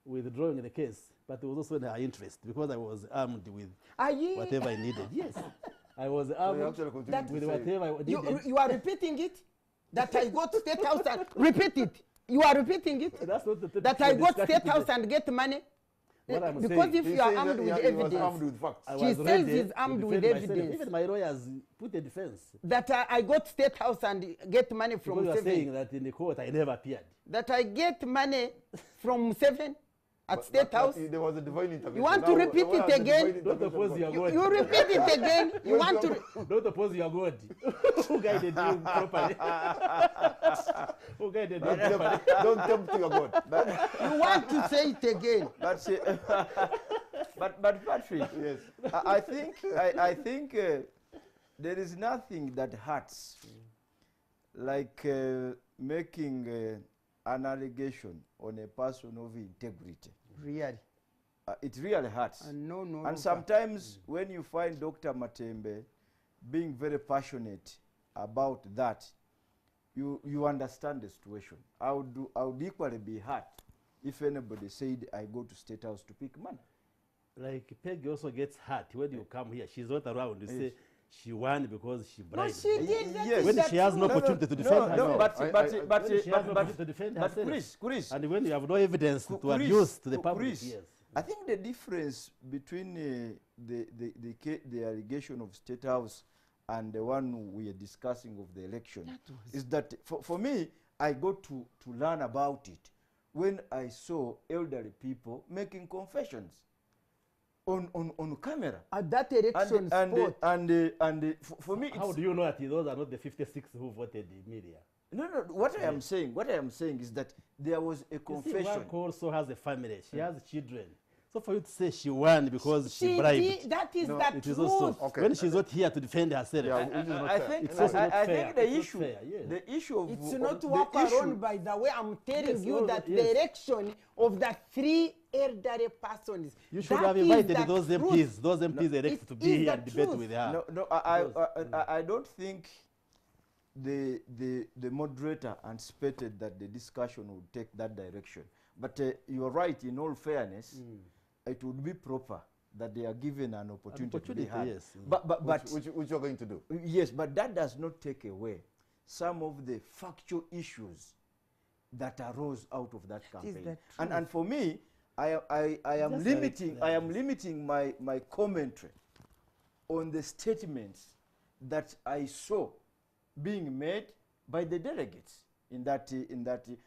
withdrawing the case, but it was also in her interest because I was armed with Are you, whatever I needed. Yes, I was So you armed actually continue That- to with say- whatever I needed. you are repeating it? That I go to State House and repeat it. You are repeating it? That's not the topic That for I go to discussion State House today. and get money? What I'm Because saying- if He you are says armed that with he was evidence, armed with facts. I She was says ready he's to armed with defend myself. evidence. Even my lawyers put a defense. that I go to State House and get money from Because you are Seven. saying that in the court I never appeared. That I get money from Seven at State House. There was a divine intervention. You want to Now, repeat where it has the again? divine Don't intervention oppose your gone? God. You repeat it again. You Where's want your- to. Don't oppose your God. Who guided you properly? Who guided you properly? Don't tempt your God. You want to say it again. But, see, but Patrick, Yes. I think there is nothing that hurts like making an allegation on a person of integrity. Really. It really hurts. And no, no. And no, sometimes when you find Dr. Matembe being very passionate about that, you understand the situation. I would equally be hurt if anybody said I go to State House to pick money. Like Peggy also gets hurt when you come here. She's not around. You Yes. say she won because she No, bribed. she did. That Yes. is When the she has no truth. opportunity to defend No, herself. but I- When she has no opportunity to defend but herself. Chris, And when you have no evidence to Chris, abuse to the public, Chris, yes. I think the difference between the allegation of State House and the one we are discussing of the election is that for me, I got to learn about it when I saw elderly people making confessions on camera. At that election spot. And for me, How it's, do you know that those are not the 56 who voted in media? no, what I am saying is that there was a You see, confession. Wako also has a family. She has children. So for you to say she won because she She bribed, did. That is No, the it is truth. also Okay. when she's not here to defend herself. Yeah, which is not I fair. think It's also not I fair. think the It's not issue fair, yes. the issue of It's not the walk issue- around, by the way. I'm telling Yes, you all that that- yes. the election of the three elderly persons. You should that have is invited the those truth. MPs, those MPs elected it to is be here the and debate truth. with her. No, I don't think the moderator anticipated that the discussion would take that direction. But you're right. In all fairness, it would be proper that they are given an opportunity to be heard. yes. But Which you're going to do. yes, but that does not take away some of the factual issues that arose out of that is campaign. the And for me, I am Just limiting like- limiting my commentary on the statements that I saw being made by the delegates in that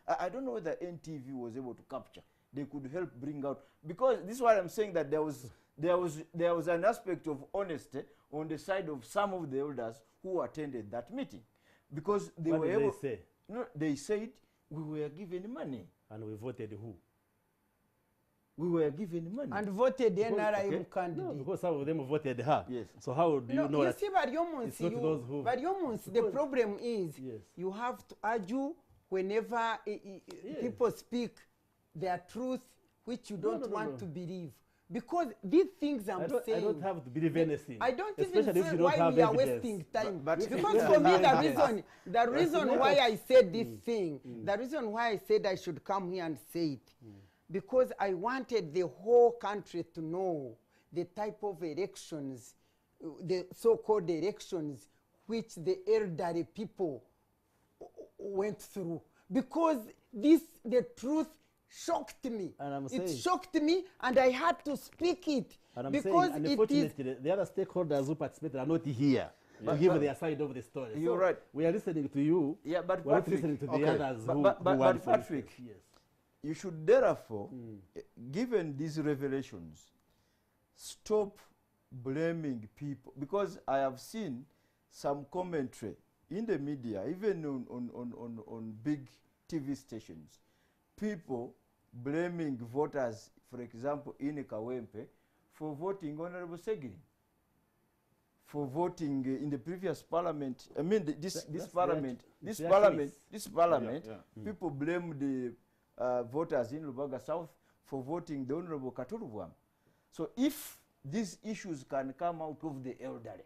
I don't know whether NTV was able to capture they could help bring out, because this is why I'm saying that there was an aspect of honesty on the side of some of the elders who attended that meeting, because they What were did able. they say? No, they said we were given money. And we voted who? We were given money. And voted the Because- NRM okay. candidate. No, because some of them voted her. Yes. So how do you know you that? see, but you it's not those who- but the Because- problem is Yes. you have to argue whenever people speak their truth, which you don't want to believe. Because these things I'm saying, I don't have to believe anything. I don't Especially even if see you don't why have we are evidence. wasting time. But because for me, the reason why I said this Mm. thing, the reason why I said I should come here and say it, because I wanted the whole country to know the type of elections, the so-called elections, which the elderly people went through. Because the truth shocked me. And I'm It saying- shocked me, and I had to speak it. And I'm because saying, it is unfortunately, the other stakeholders who participated are not here to give their side of the story. You're So right. We are listening to you. Yeah, but we're not Patrick, listening to the okay. others But- who, but- who but want for Patrick, instance. Yes. you should therefore, given these revelations, stop blaming people, because I have seen some commentary in the media, even on big TV stations, people blaming voters, for example, in Kawempe, for voting Honorable Segiri, for voting in the previous parliament. I mean, this That's parliament, their- this their parliament, choice. this parliament, Yeah, people blame the voters in Lubaga South for voting the Honorable Katurubwam. So if these issues can come out of the elderly,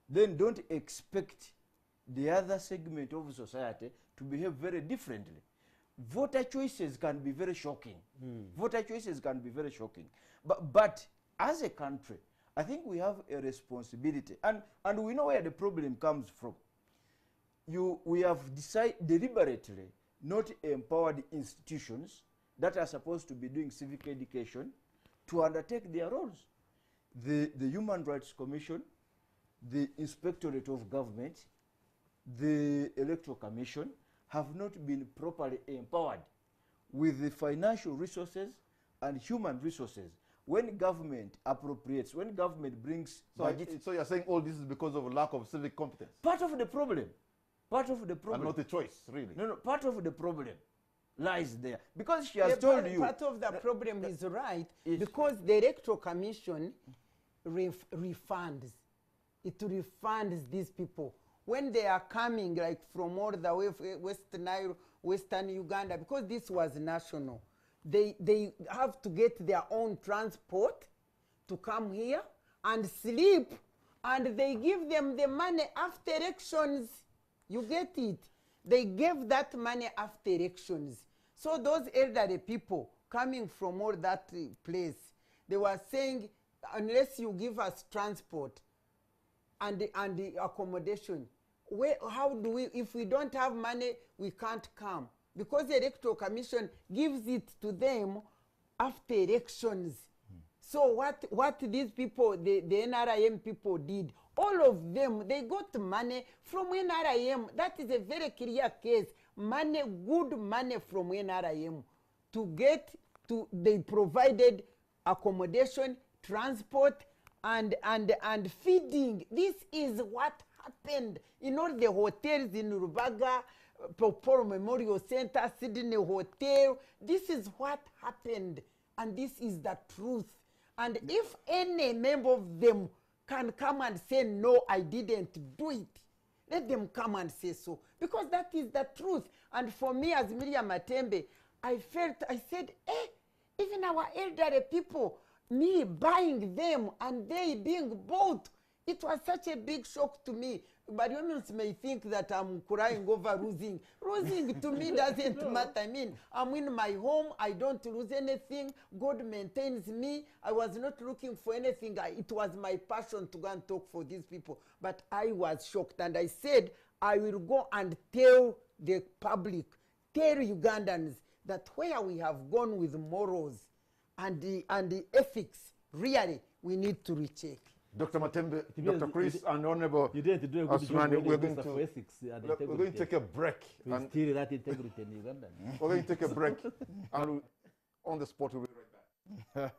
then don't expect the other segment of society to behave very differently. Voter choices can be very shocking. Voter choices can be very shocking. But as a country, I think we have a responsibility, and we know where the problem comes from. We have decided deliberately not empowered institutions that are supposed to be doing civic education to undertake their roles. The Human Rights Commission, the Inspectorate of Government, the Electoral Commission have not been properly empowered with the financial resources and human resources. When government appropriates, when government brings budget, So you're saying all this is because of lack of civic competence part of the problem, and not a choice, really. no, part of the problem lies there, because she Yeah, has told but you. part of the problem is right, Yes. because the Electoral Commission refunds. It refunds these people when they are coming, like from all the way Western Uganda, because this was national. They have to get their own transport to come here and sleep, and they give them the money after elections. You get it? They gave that money after elections. So those elderly people coming from all that place, they were saying, unless you give us transport and the accommodation, how do we, if we don't have money, we can't come. Because the Electoral Commission gives it to them after elections. So what these people, the NRM people did, all of them, they got money from NRM. That is a very clear case. Money, good money from NRM. They provided accommodation, transport, and feeding. This is what happened in all the hotels in Rubaga, Paul Memorial Center, Sydney Hotel. This is what happened, and this is the truth. And if any member of them can come and say, no, I didn't do it, let them come and say so, because that is the truth. And for me, as Miriam Matembe, I said, even our elderly people, me buying them and they being bought, it was such a big shock to me. But humans may think that I'm crying over losing. Losing to me doesn't matter. I mean, I'm in my home. I don't lose anything. God maintains me. I was not looking for anything. It was my passion to go and talk for these people. But I was shocked. And I said, I will go and tell the public, tell Ugandans that where we have gone with morals and the ethics, really, we need to recheck. Dr. Matembe, means Dr. Chris, and Honorable You didn't do a good Osman, job we're when it going comes to to ethics and we're going to take a break. to And instill that integrity in Uganda. we're going to take a break. And on the spot. We'll be right back.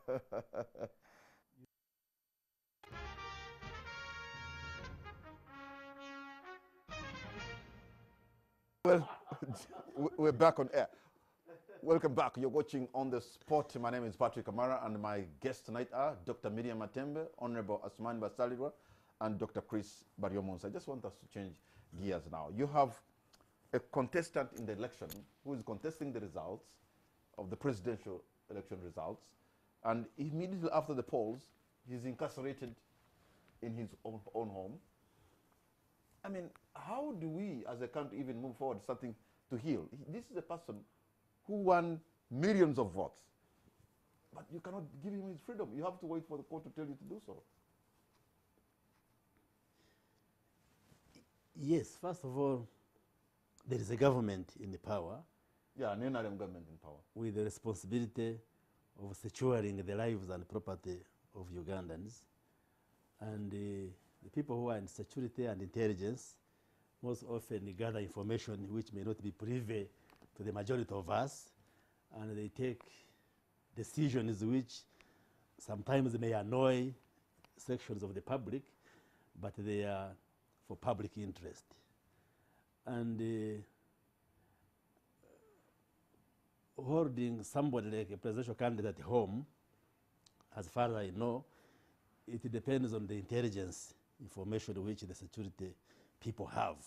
Well, we're back on air. Welcome back. You're watching On the Spot. My name is Patrick Amara, and my guests tonight are Dr. Miriam Matembe, Honorable Asmani Basalirwa, and Dr. Chris Baryomunsi. I just want us to change gears now. You have a contestant in the election who is contesting the results of the presidential election results, and immediately after the polls, he's incarcerated in his own home. I mean, how do we as a country even move forward something to heal? This is a person who won millions of votes, but you cannot give him his freedom. You have to wait for the court to tell you to do so. Yes, first of all, there is a government in the power. Yeah, an NRM government in power. With the responsibility of securing the lives and property of Ugandans. And the people who are in security and intelligence most often gather information which may not be privy to the majority of us, and they take decisions which sometimes may annoy sections of the public, but they are for public interest. And holding somebody like a presidential candidate at home, as far as I know, it depends on the intelligence information which the security people have.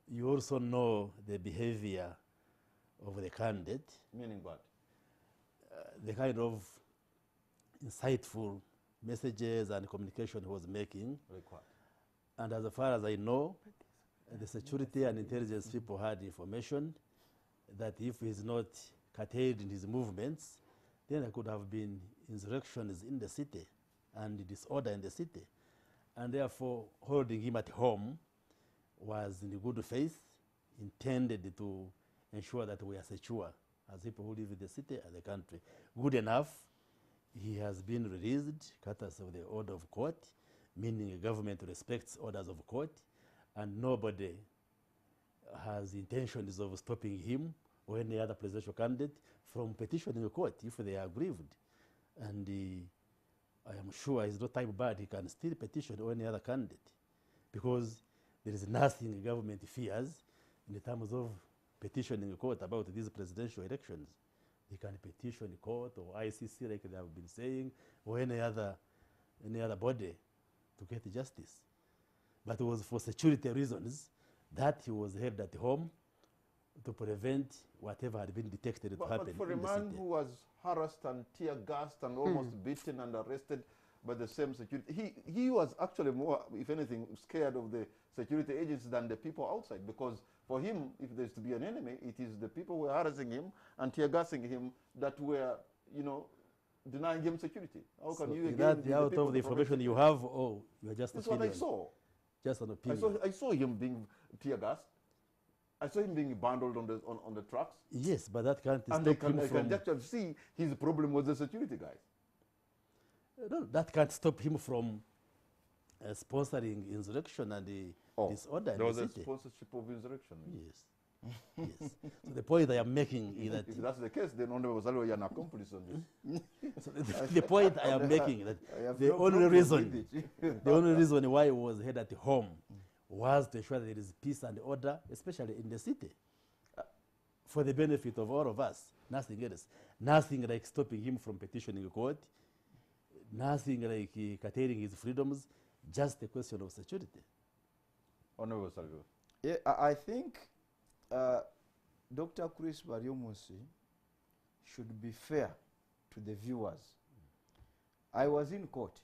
You also know the behavior of the candidate. Meaning what? The kind of insightful messages and communication he was making. Like what? And as far as I know, the security and intelligence people had information that if he's not curtailed in his movements, then there could have been insurrections in the city and disorder in the city. And therefore, holding him at home was in good faith, intended to ensure that we are secure as people who live in the city and the country. Good enough, he has been released, courtesy of the order of court, meaning the government respects orders of court, and nobody has intentions of stopping him or any other presidential candidate from petitioning the court if they are aggrieved. And I am sure it's not time bad, he can still petition or any other candidate, because there is nothing the government fears in terms of petitioning the court about these presidential elections. They can petition the court or ICC, like they have been saying, or any other body to get justice. But it was for security reasons that he was held at home to prevent whatever had been detected to happen. But for a man who was harassed and tear-gassed and almost beaten and arrested by the same security, he was actually more, if anything, scared of the security agents than the people outside, because for him, if there's to be an enemy, it is the people who were harassing him and tear-gassing him that were, denying him security. How can you that out of the information you have, or you are just That's what I saw. Just an opinion. I saw him being tear-gassed. I saw him being bundled on the trucks. Yes, but that can't and stop him I from... can actually see his problem was the security guys. No, that can't stop him from sponsoring insurrection and the disorder in the city. There was a sponsorship of insurrection. Yes. Yes. So the point I am making is that... If that's the case, then Honorable Zalwa, you're an accomplice on this. So the point I am making is that the only reason why he was held at home was to ensure that there is peace and order, especially in the city, for the benefit of all of us, nothing else. Nothing like stopping him from petitioning the court, nothing like curtailing his freedoms, just a question of security. Honorable Zalwa. Yeah, I think Dr. Chris Baryomunsi should be fair to the viewers. I was in court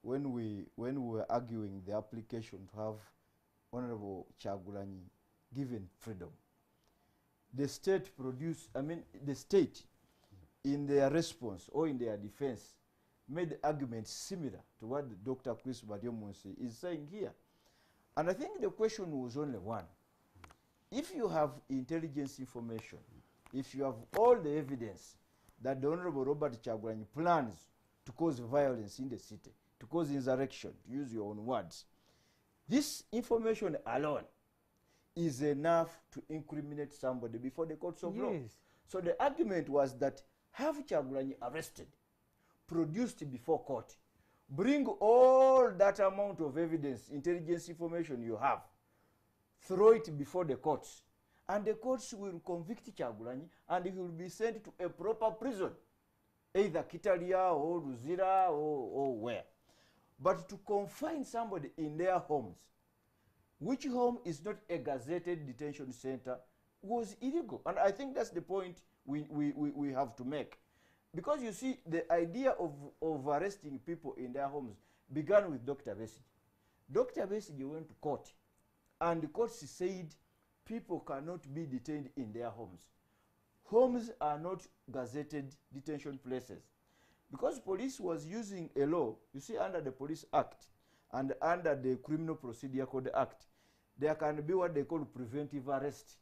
when we were arguing the application to have Honorable Kyagulanyi given freedom. The state in their response or in their defense made arguments similar to what Dr. Chris Baryomunsi is saying here. And I think the question was only one. If you have intelligence information, if you have all the evidence that the Honorable Robert Kyagulanyi plans to cause violence in the city, to cause insurrection, to use your own words, this information alone is enough to incriminate somebody before the courts of law. So the argument was that have Kyagulanyi arrested, produced before court, bring all that amount of evidence, intelligence information you have, throw it before the courts, and the courts will convict Kyagulanyi and he will be sent to a proper prison, either Kitalia or Luzira or where. But to confine somebody in their homes, which home is not a gazetted detention center, was illegal. And I think that's the point we have to make. Because you see, the idea of arresting people in their homes began with Dr. Besigye. Dr. Besigye went to court, and the court said people cannot be detained in their homes. Homes are not gazetted detention places. Because police was using a law, you see, under the Police Act and under the Criminal Procedure Code Act, there can be what they call preventive arrest.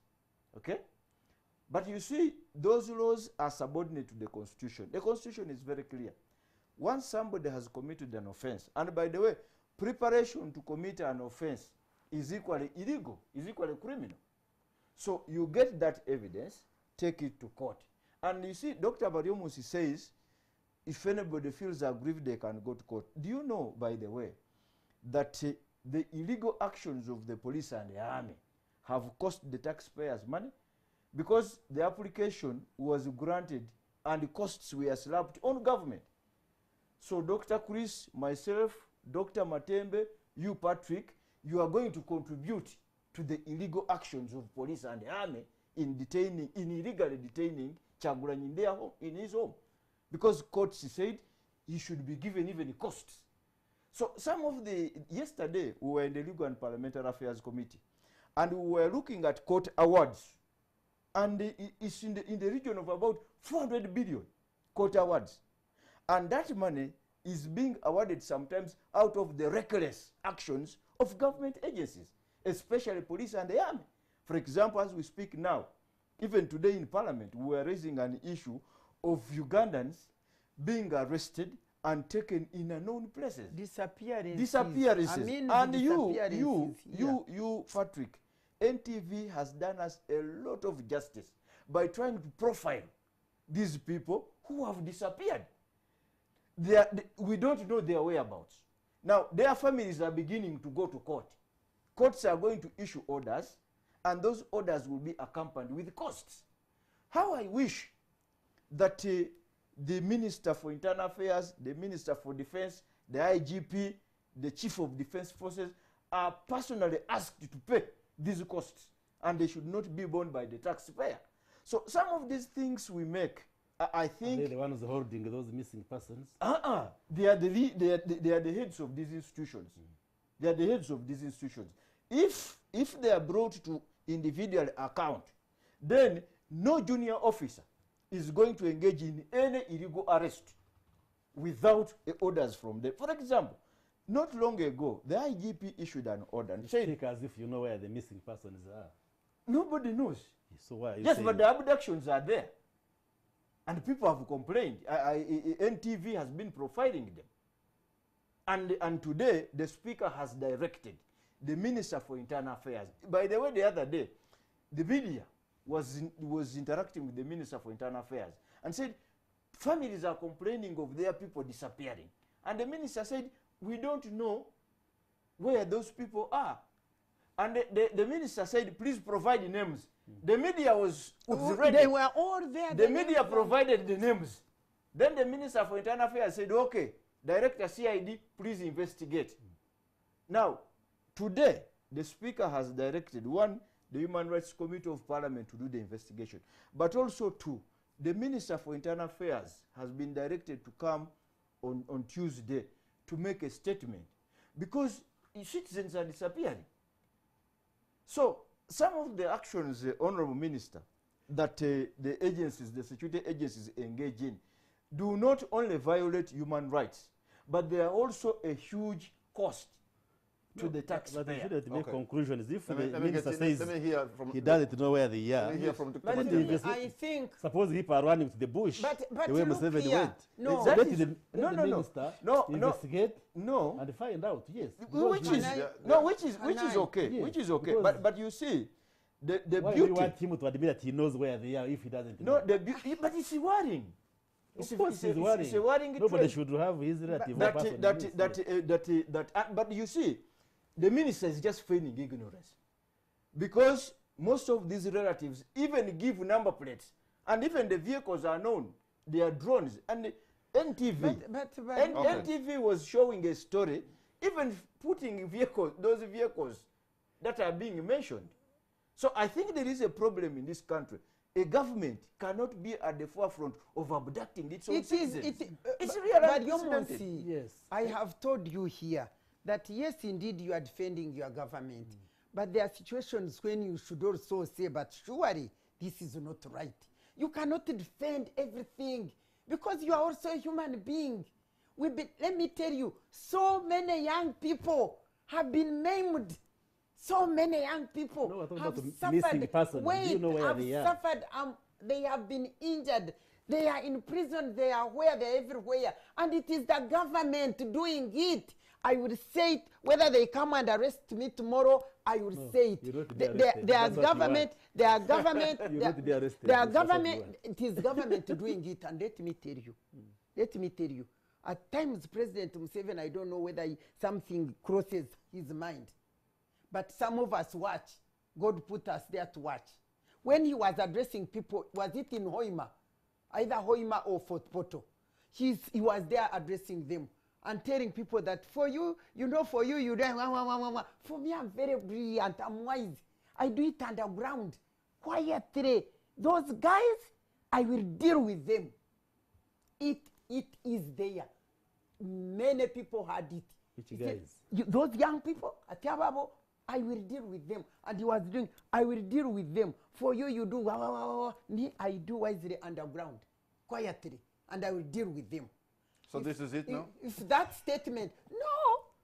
Okay? But you see, those laws are subordinate to the Constitution. The Constitution is very clear. Once somebody has committed an offense, and by the way, preparation to commit an offense is equally illegal, is equally criminal. So you get that evidence, take it to court. And you see, Dr. Baryomusi says, if anybody feels aggrieved, they can go to court. Do you know, by the way, that the illegal actions of the police and the army have cost the taxpayers money? Because the application was granted and the costs were slapped on government. So Dr. Chris, myself, Dr. Matembe, you Patrick, you are going to contribute to the illegal actions of police and the army in illegally detaining Kyagulanyi in their home, in his home. Because courts said he should be given even costs. So yesterday we were in the Legal and Parliamentary Affairs Committee, and we were looking at court awards. And it's in the region of about 400 billion court awards. And that money is being awarded sometimes out of the reckless actions of government agencies, especially police and the army. For example, as we speak now, even today in Parliament, we are raising an issue of Ugandans being arrested and taken in unknown places. Disappearances. I mean, and you, Patrick, NTV has done us a lot of justice by trying to profile these people who have disappeared. We don't know their whereabouts. Now, their families are beginning to go to court. Courts are going to issue orders, and those orders will be accompanied with costs. How I wish that the Minister for Internal Affairs, the Minister for Defense, the IGP, the Chief of Defense Forces are personally asked to pay these costs, and they should not be borne by the taxpayer. So some of these things we make, I think... Are they the ones holding those missing persons? They are the heads of these institutions. They are the heads of these institutions. If they are brought to individual account, then no junior officer is going to engage in any illegal arrest without orders from them. For example, not long ago, the IGP issued an order and said... Speak as if you know where the missing persons are. Nobody knows. So why are you yes, saying but the abductions are there. And people have complained. NTV has been profiling them. And today, the Speaker has directed the Minister for Internal Affairs. By the way, the other day, the media was interacting with the Minister for Internal Affairs and said, families are complaining of their people disappearing. And the Minister said, we don't know where those people are. And the Minister said, please provide names. The media was ready. They were all there. The media provided the names. Then the Minister for Internal Affairs said, okay, Director CID, please investigate. Now, today, the Speaker has directed, one, the Human Rights Committee of Parliament to do the investigation. But also, two, the Minister for Internal Affairs has been directed to come on Tuesday to make a statement. Because citizens are disappearing. So, some of the actions, Honorable Minister, that the agencies, the security agencies engage in, do not only violate human rights, but they are also a huge cost to the taxpayer. But you shouldn't make conclusions. If the let me minister let says me hear from he doesn't know where they are, Let me hear from Dr. But Matembe. I think... suppose people are running to the bush, But the way look Museveni here. went. No. Let That is- the no, minister no, investigate No. and find out, yes. Which Because is, I- which is okay. Yes, Which is okay. because- But you see, the why do you beauty... want him to admit that he knows where they are if he doesn't No, know? but it's worrying. Of course, it's worrying. It's a worrying Nobody trend. should have his relative or That, person in that, this, that, yeah. but you see, the minister is just feigning ignorance. Because most of these relatives even give number plates. And even the vehicles are known. They are drones. And NTV, NTV was showing a story, even putting vehicles, those vehicles that are being mentioned. So I think there is a problem in this country. A government cannot be at the forefront of abducting its own citizens. It's really but unprecedented. Yes. I have told you here that yes, indeed, you are defending your government. But there are situations when you should also say, but surely this is not right. You cannot defend everything because you are also a human being. Let me tell you, so many young people have been maimed. So many young people have suffered. Do you know where they are? They have been injured. They are in prison. They are where they are everywhere. And it is the government doing it. I will say it. Whether they come and arrest me tomorrow, I will say it. Their government, it is government doing it. And let me tell you, at times President Museveni, I don't know whether something crosses his mind. But some of us watch. God put us there to watch. When he was addressing people, was it in Hoima? Either Hoima or Fort Poto. He was there addressing them and telling people that for you, you don't. For me, I'm very brilliant. I'm wise. I do it underground. Quietly. Those guys, I will deal with them. It is there. Many people had it. Which guys? Those young people, Atiababo, I will deal with them. And he was doing, I will deal with them. For you, you do, me, I do wisely underground, quietly, and I will deal with them. So this is it now? If that statement,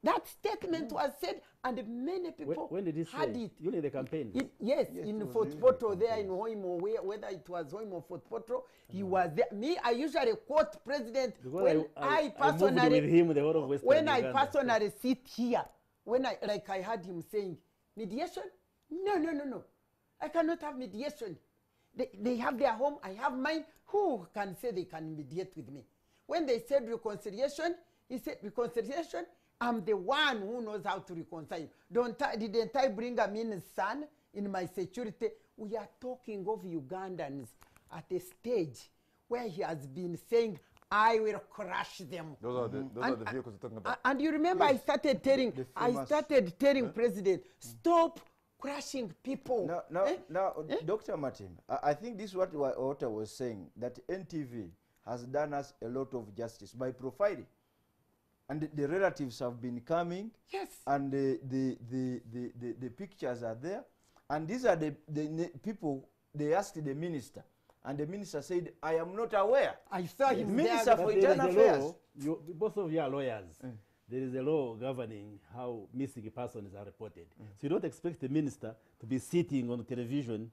that statement was said, and many people when did he had say? it. You need the campaign. Yes, in Fort Poto, there in Hoimo, whether it was Hoimo or Fort Poto, he was there. Me, I usually quote President Because when I personally, with him the whole of Western when Uganda. I personally sit here, when I heard him saying, mediation? No. I cannot have mediation. They have their home, I have mine. Who can say they can mediate with me? When they said reconciliation, he said, reconciliation? I'm the one who knows how to reconcile. Didn't I bring a mean son in my security? We are talking of Ugandans at a stage where he has been saying, I will crush them. Those are the vehicles you're talking about. And you remember, Yes. I started telling President, stop crushing people. Now, Dr. Martin, I think this is what Ota was saying, that NTV has done us a lot of justice by profiling. And the relatives have been coming. Yes. And the pictures are there. And these are the people, they asked the minister. And the minister said, I am not aware. I saw him Minister there. for There is Internal a Affairs. law, both of you are lawyers. There is a law governing how missing persons are reported. So you don't expect the minister to be sitting on television.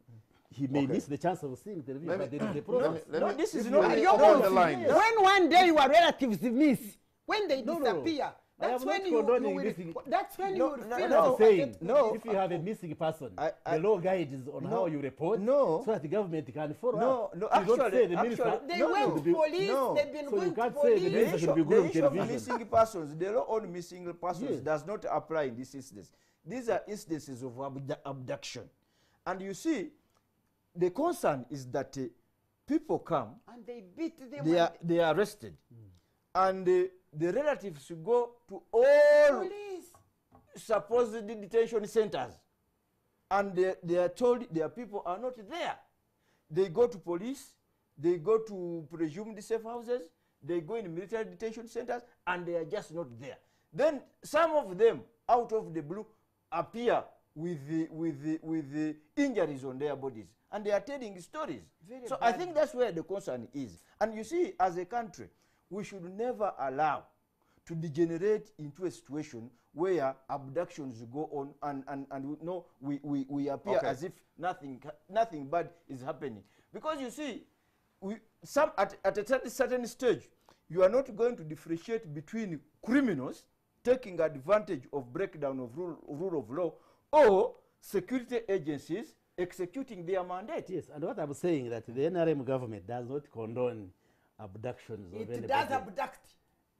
He may miss the chance of seeing television, but there is a process. This is if not you When on the line. one day your relatives miss, when they No. disappear, I that's am when not you condoning will, missing. that's when you will feel What no, I'm saying, no. if you have a missing person, I- the law guides on how you report, No. so that the government can follow No, up. no, You don't actually- say the minister. They No, went no. to police, No. they've been So you going to can't say the police. minister should be good on The issue of television. missing persons, the law on missing persons Yes. does not apply in this instance. These are instances of abduction. And you see, the concern is that people come, And they beat them. they are arrested, and the relatives go to all Police. supposed detention centers, and they are told their people are not there. They go to police, they go to presumed safe houses, they go in military detention centers, and they are just not there. Then some of them, out of the blue, appear with the injuries on their bodies, and they are telling stories. Very So I bad. think that's where the concern is. And you see, as a country, we should never allow to degenerate into a situation where abductions go on and we appear Okay. as if nothing bad is happening. Because you see, at a certain stage, you are not going to differentiate between criminals taking advantage of breakdown of rule of law or security agencies executing their mandate. Yes, and what I'm saying that the NRM government does not condone abductions of It anybody. does abduct.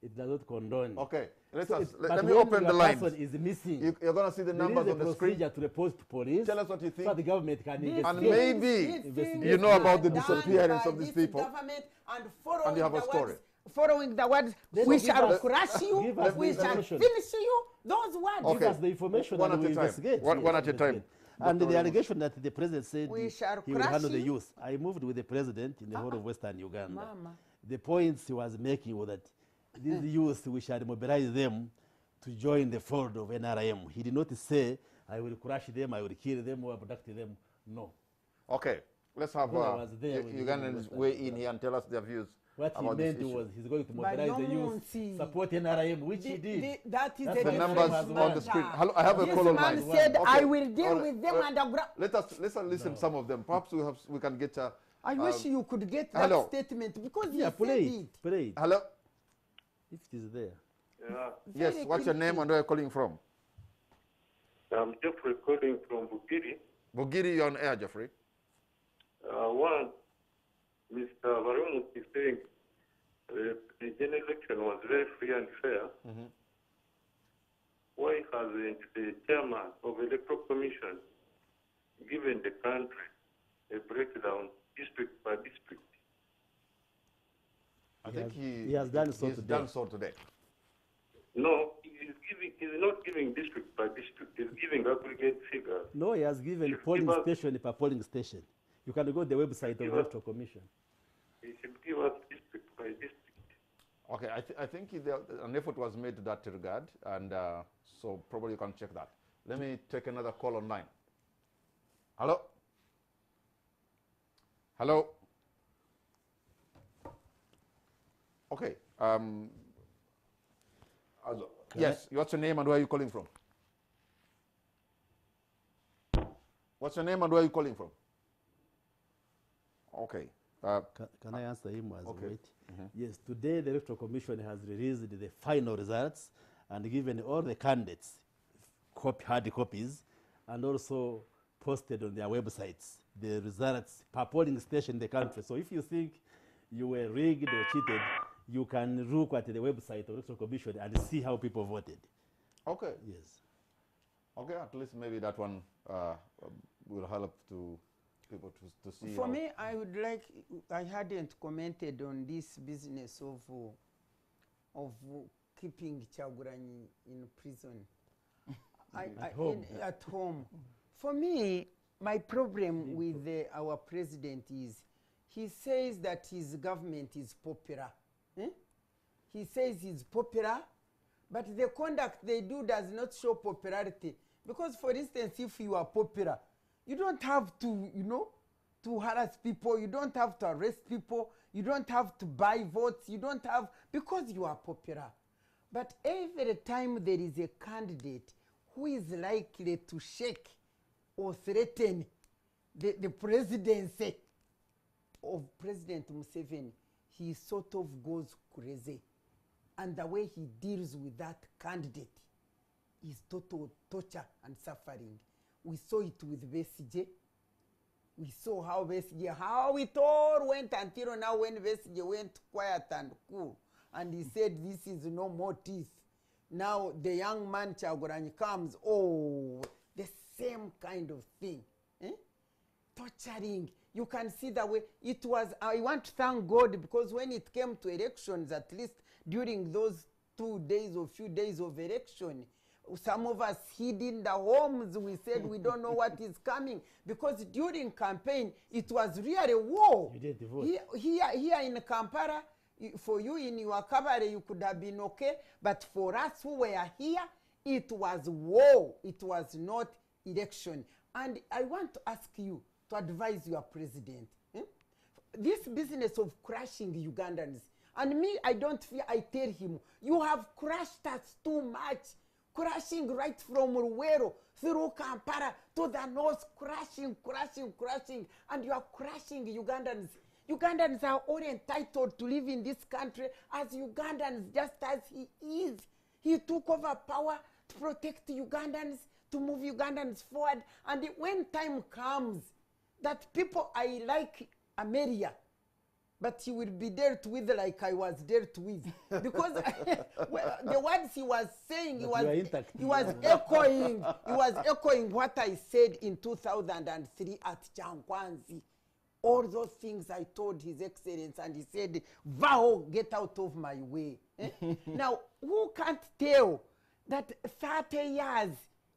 It does not condone. Okay, let So us but let me when open your the lines. person is missing. You're going to see the There numbers is a on the screen. procedure to report to police. Tell us what you So think. the government can These And investigate. maybe things you know about the are done disappearance by of these this people. government and following And you have a the story. words, following the words, Then we give shall us- crush you, give us we the shall information. finish you. Those words. Okay. Give us the information One and at we a time. investigate. One at a time. investigate. And Dr. the Olumo. allegation that the president said We shall he will crush handle the you. youth. I moved with the president in the whole of Western Uganda. Mama. The points he was making was that these youth, we shall mobilize them to join the fold of NRM. He did not say, I will crush them, I will kill them, or abduct them. No. Okay, let's have Because I was there when he Ugandans was weigh in here and tell us their views What he about this meant issue. was he's going to But mobilize the no youth, Munsi. support NRM, which he did. That is That's a The Yes, numbers yes, on the matter. screen. Hello, I have a This call on man line. said, Okay, I will deal all right, with them underground. Let's listen some of them. Perhaps we can get a. I wish you could get that hello. statement because Yeah, he play said it. it. Play it. Hello. If it is there. Yeah, Yes. Very What's your name clear. and where you're calling from? I'm Jeffrey calling from Bugiri. Bugiri, you're on air, Jeffrey. One, Mr. Varun is saying the general election was very free and fair. Why hasn't the chairman of Electoral Commission given the country a breakdown district by district? I think he has done so he's today. done so today. No, he's not giving district by district. He's giving aggregate figures. No, he has given Should polling give us- station per polling station. You can go to the website of the Give us- Electoral Commission. He should give us district by district. Okay, I think an effort was made to that regard, and so probably you can check that. Let me take another call online. Hello? Hello? Okay. Yes, what's your name and where are you calling from? What's your name and where are you calling from? Okay. Can I answer him as Okay. wait? Yes, today the Electoral Commission has released the final results and given all the candidates hard copies and also posted on their websites the results per polling station in the country. So if you think you were rigged or cheated, you can look at the website of the Electoral Commission and see how people voted. Okay. Yes. Okay, at least maybe that one will help to people to see. For how- me, I would like, I hadn't commented on this business of keeping Chaguranyi in prison. At home. At home. For me, my problem with our president is he says that his government is popular. He says he's popular, but the conduct they do does not show popularity. Because, for instance, if you are popular, you don't have to, to harass people. You don't have to arrest people. You don't have to buy votes. You don't have, because you are popular. But every time there is a candidate who is likely to shake or threaten the presidency of President Museveni, he sort of goes crazy. And the way he deals with that candidate is total torture and suffering. We saw it with Besigye. We saw how it all went until now when Besigye went quiet and cool. And he said, this is no more teeth. Now the young man Chaguranyi comes, the same kind of thing. Torturing. You can see the way it was. I want to thank God because when it came to elections, at least during those 2 days or few days of election, some of us hid in the homes. We said we don't know what is coming because during campaign it was really war. You didn't vote. Here in Kampala, for you in your cabaret you could have been okay, but for us who were here, it was war. It was not election. And I want to ask you to advise your president. This business of crushing Ugandans, and me, I don't fear, I tell him, you have crushed us too much. Crashing right from Luweero through Kampala to the north, crashing, and you are crushing Ugandans. Ugandans are all entitled to live in this country as Ugandans, just as he is. He took over power to protect Ugandans, to move Ugandans forward, and when time comes that people, I like Ameria, but he will be dealt with like I was dealt with. Because well, the words he was saying, But you are intact. he was echoing what I said in 2003 at Chankwanzi. All those things I told His Excellency, and he said, "Vow, get out of my way." Now, who can't tell that 30 years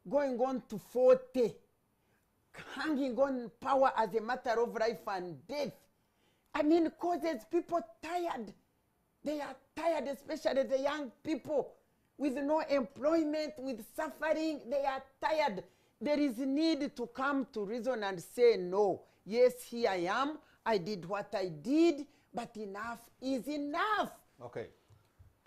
going on to 40, hanging on power as a matter of life and death, I mean, causes people tired. They are tired, especially the young people with no employment, with suffering. They are tired. There is need to come to reason and say, no, yes, here I am. I did what I did, but enough is enough. Okay.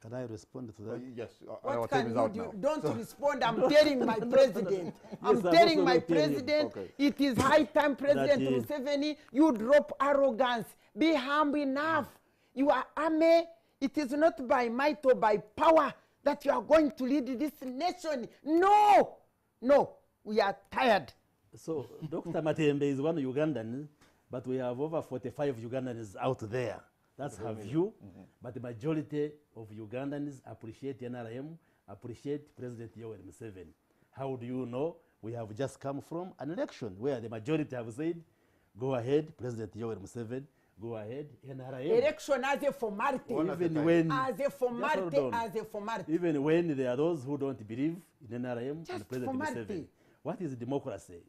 Can I respond to that? Yes. What our can time is you out do? now. Don't respond. I'm telling my president. I'm I've telling also my not telling you. president, Okay. it is high time, President That, Museveni, you drop arrogance. Be humble enough. You are army. It is not by might or by power that you are going to lead this nation. No. No. We are tired. So Dr. Matembe is one Ugandan, but we have over 45 Ugandans out there. That's her view. But the majority of Ugandans appreciate NRM, appreciate President Yoweri Museveni. How do you know? We have just come from an election where the majority have said, go ahead, President Yoweri Museveni, go ahead, NRM. Election as a formality. Even when, As a formality, Just hold on. as a formality. even when there are those who don't believe in NRM Just and President formality. Museveni. What is democracy?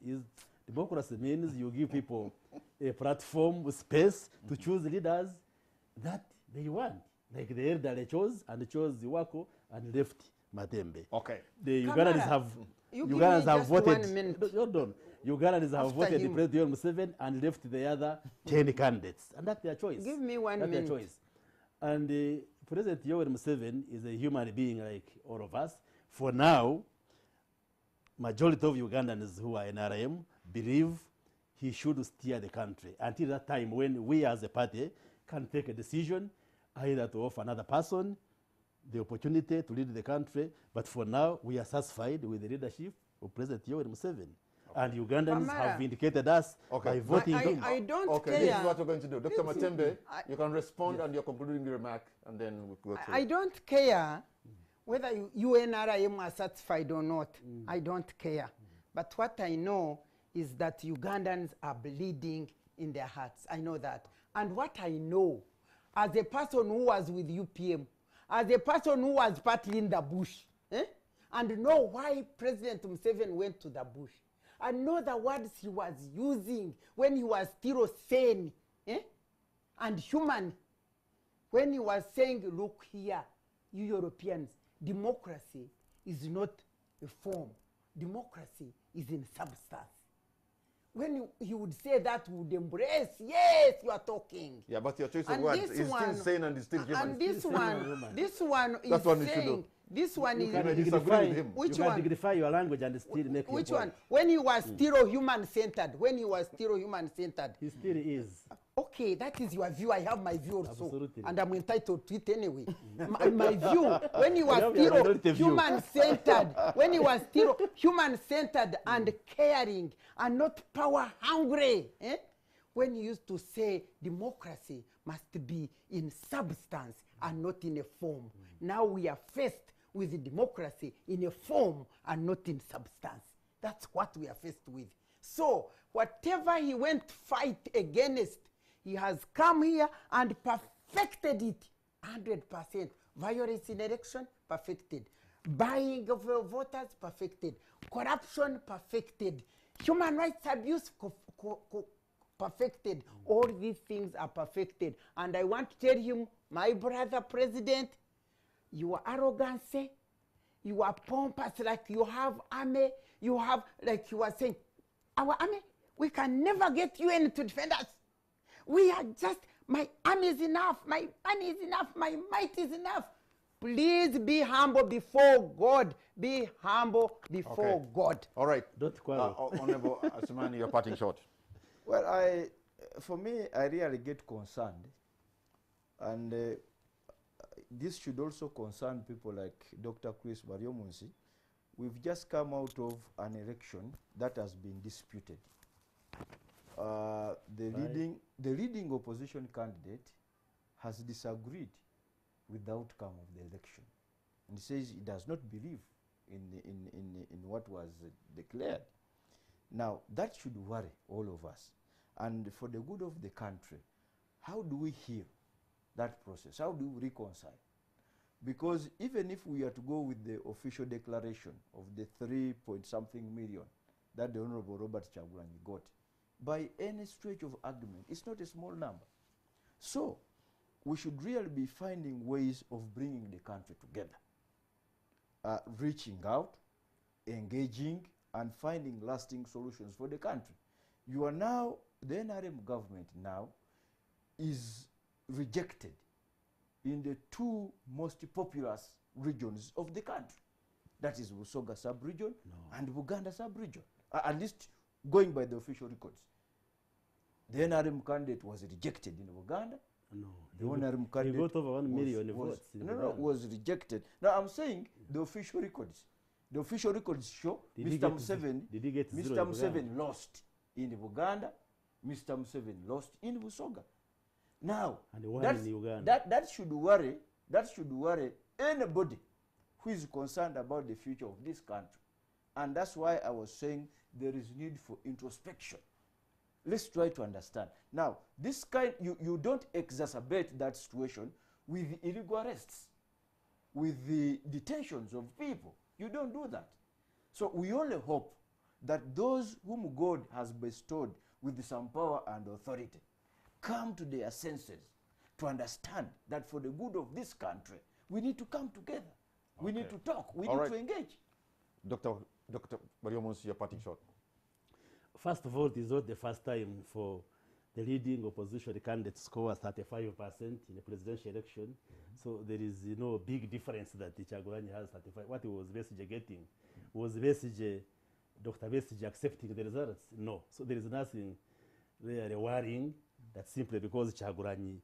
Democracy means you give people a platform, space to choose leaders that they want. Like the elderly chose Iwako and left Matembe. Okay. The Kamara, Ugandans have you give Ugandans me have just voted. 1 minute. Hold on. Ugandans have After voted him. President Museveni and left the other 10 candidates, and that's their choice. Give me 1 That's minute. their choice. And President Yoweri Museveni is a human being like all of us. For now, majority of Ugandans who are NRM believe he should steer the country until that time when we as a party can take a decision either to offer another person the opportunity to lead the country. But for now, we are satisfied with the leadership of President Yoweri Museveni. And Ugandans Kamara. have vindicated us Okay. by voting him. I don't Okay, care. this is what we're going to do. Dr. Matembe, I- you can respond and your concluding remark, and then we'll go through. I don't care whether you NRM are satisfied or not. I don't care. But what I know is that Ugandans are bleeding in their hearts. I know that. And what I know, as a person who was with UPM, as a person who was partly in the bush, and know why President Museveni went to the bush, I know the words he was using when he was still sane and human, when he was saying, look here, you Europeans, democracy is not a form. Democracy is in substance. When he would say that, we would embrace, yes, you are talking. Yeah, but your choice of And words this is still one- sane and is still human. And this one is That's what we should saying, do. this one You is, can disagree with him. Which you can one? dignify your language and still make which your one? point. When he was still human-centered, when he was still human-centered. He still is. Okay, that is your view. I have my view also. Absolutely. And I'm entitled to it anyway. my view, when he was Now we are still minority view. human-centered, when he was still human-centered and caring and not power-hungry, when he used to say democracy must be in substance and not in a form. Now we are faced with democracy in a form and not in substance. That's what we are faced with. So whatever he went to fight against, he has come here and perfected it 100%. Violence in election, perfected. Buying of voters, perfected. Corruption, perfected. Human rights abuse, perfected. All these things are perfected. And I want to tell him, my brother president, your arrogance, you are pompous like you have army, you have, like you were saying, our army, we can never get UN to defend us. We are just, my army is enough, my money is enough, my might is enough. Please be humble before God. Be humble before Okay. God. All right. Don't quarrel. Honorable Asumani, you're parting short. Well, for me, I really get concerned. And this should also concern people like Dr. Chris Baryomunsi. We've just come out of an election that has been disputed. The leading opposition candidate has disagreed with the outcome of the election. And he says he does not believe in what was declared. Now, that should worry all of us. And for the good of the country, how do we heal that process? How do we reconcile? Because even if we are to go with the official declaration of the 3-point-something million that the Honorable Robert Kyagulanyi got, by any stretch of argument, it's not a small number. So, we should really be finding ways of bringing the country together, reaching out, engaging, and finding lasting solutions for the country. You are now, the NRM government now is rejected in the two most populous regions of the country. That is Busoga sub-region and Buganda sub-region, at least going by the official records. The NRM candidate was rejected in Uganda. No, The NRM candidate got over 1 million votes. was rejected. Now I'm saying the official records. The official records show Mr. Museveni lost in Uganda, Mr. Museveni lost in Busoga. Now, that should worry anybody who is concerned about the future of this country. And that's why I was saying there is need for introspection. Let's try to understand. Now, this kind, you don't exacerbate that situation with illegal arrests, with the detentions of people. You don't do that. So we only hope that those whom God has bestowed with some power and authority come to their senses to understand that for the good of this country, we need to come together. We need to talk. We need to engage. Dr. Bariomus, your parting shot. First of all, it is not the first time for the leading opposition candidate to score 35% in a presidential election. So there is no big difference that Kyagulanyi has 35. What he was basically getting was basically Dr. Besigye accepting the results. No. So there is nothing really worrying that simply because Kyagulanyi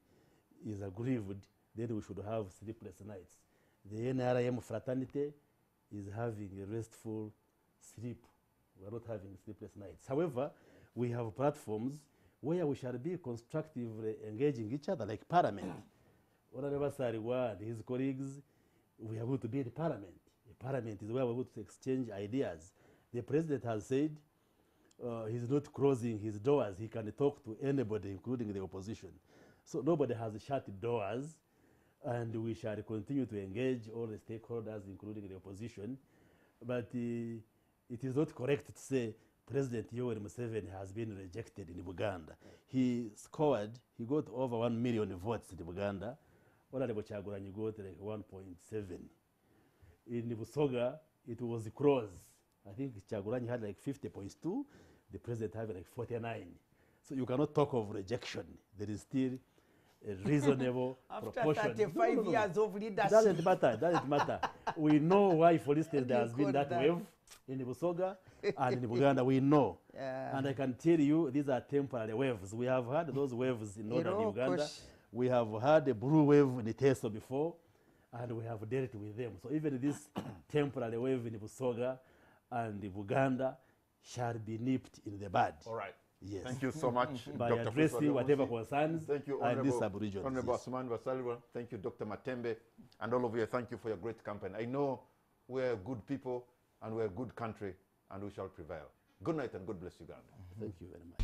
is aggrieved, then we should have sleepless nights. The NRM fraternity is having a restful sleep. We are not having sleepless nights. However, we have platforms where we shall be constructively engaging each other, like Parliament. Honorable Sariwa and his colleagues, we are going to be in Parliament. The Parliament is where we're going to exchange ideas. The President has said he's not closing his doors. He can talk to anybody, including the opposition. So nobody has shut doors, and we shall continue to engage all the stakeholders, including the opposition. But it is not correct to say President Yoweri Museveni has been rejected in Uganda. He got over 1 million votes in Uganda. Honorable Kyagulanyi got like 1.7. In Busoga, it was close. I think Kyagulanyi had like 50.2. The president had like 49. So you cannot talk of rejection. There is still a reasonable proportion. After 35 years of leadership. Doesn't matter. We know why, for instance, there has been that wave in Busoga and in Uganda. We know. And I can tell you, these are temporary waves. We have had those waves in northern Uganda. We have had a blue wave in Teso before, and we have dealt with them. So even this temporary wave in Busoga and Uganda shall be nipped in the bud. All right. Yes. Thank you so much, By Dr. addressing whatever concerns thank you, and these sub-regions. Honorable Asman Basalwa. Thank you, Dr. Matembe, and all of you. Thank you for your great campaign. I know we're good people, and we're a good country, and we shall prevail. Good night, and God bless Uganda. Thank you very much.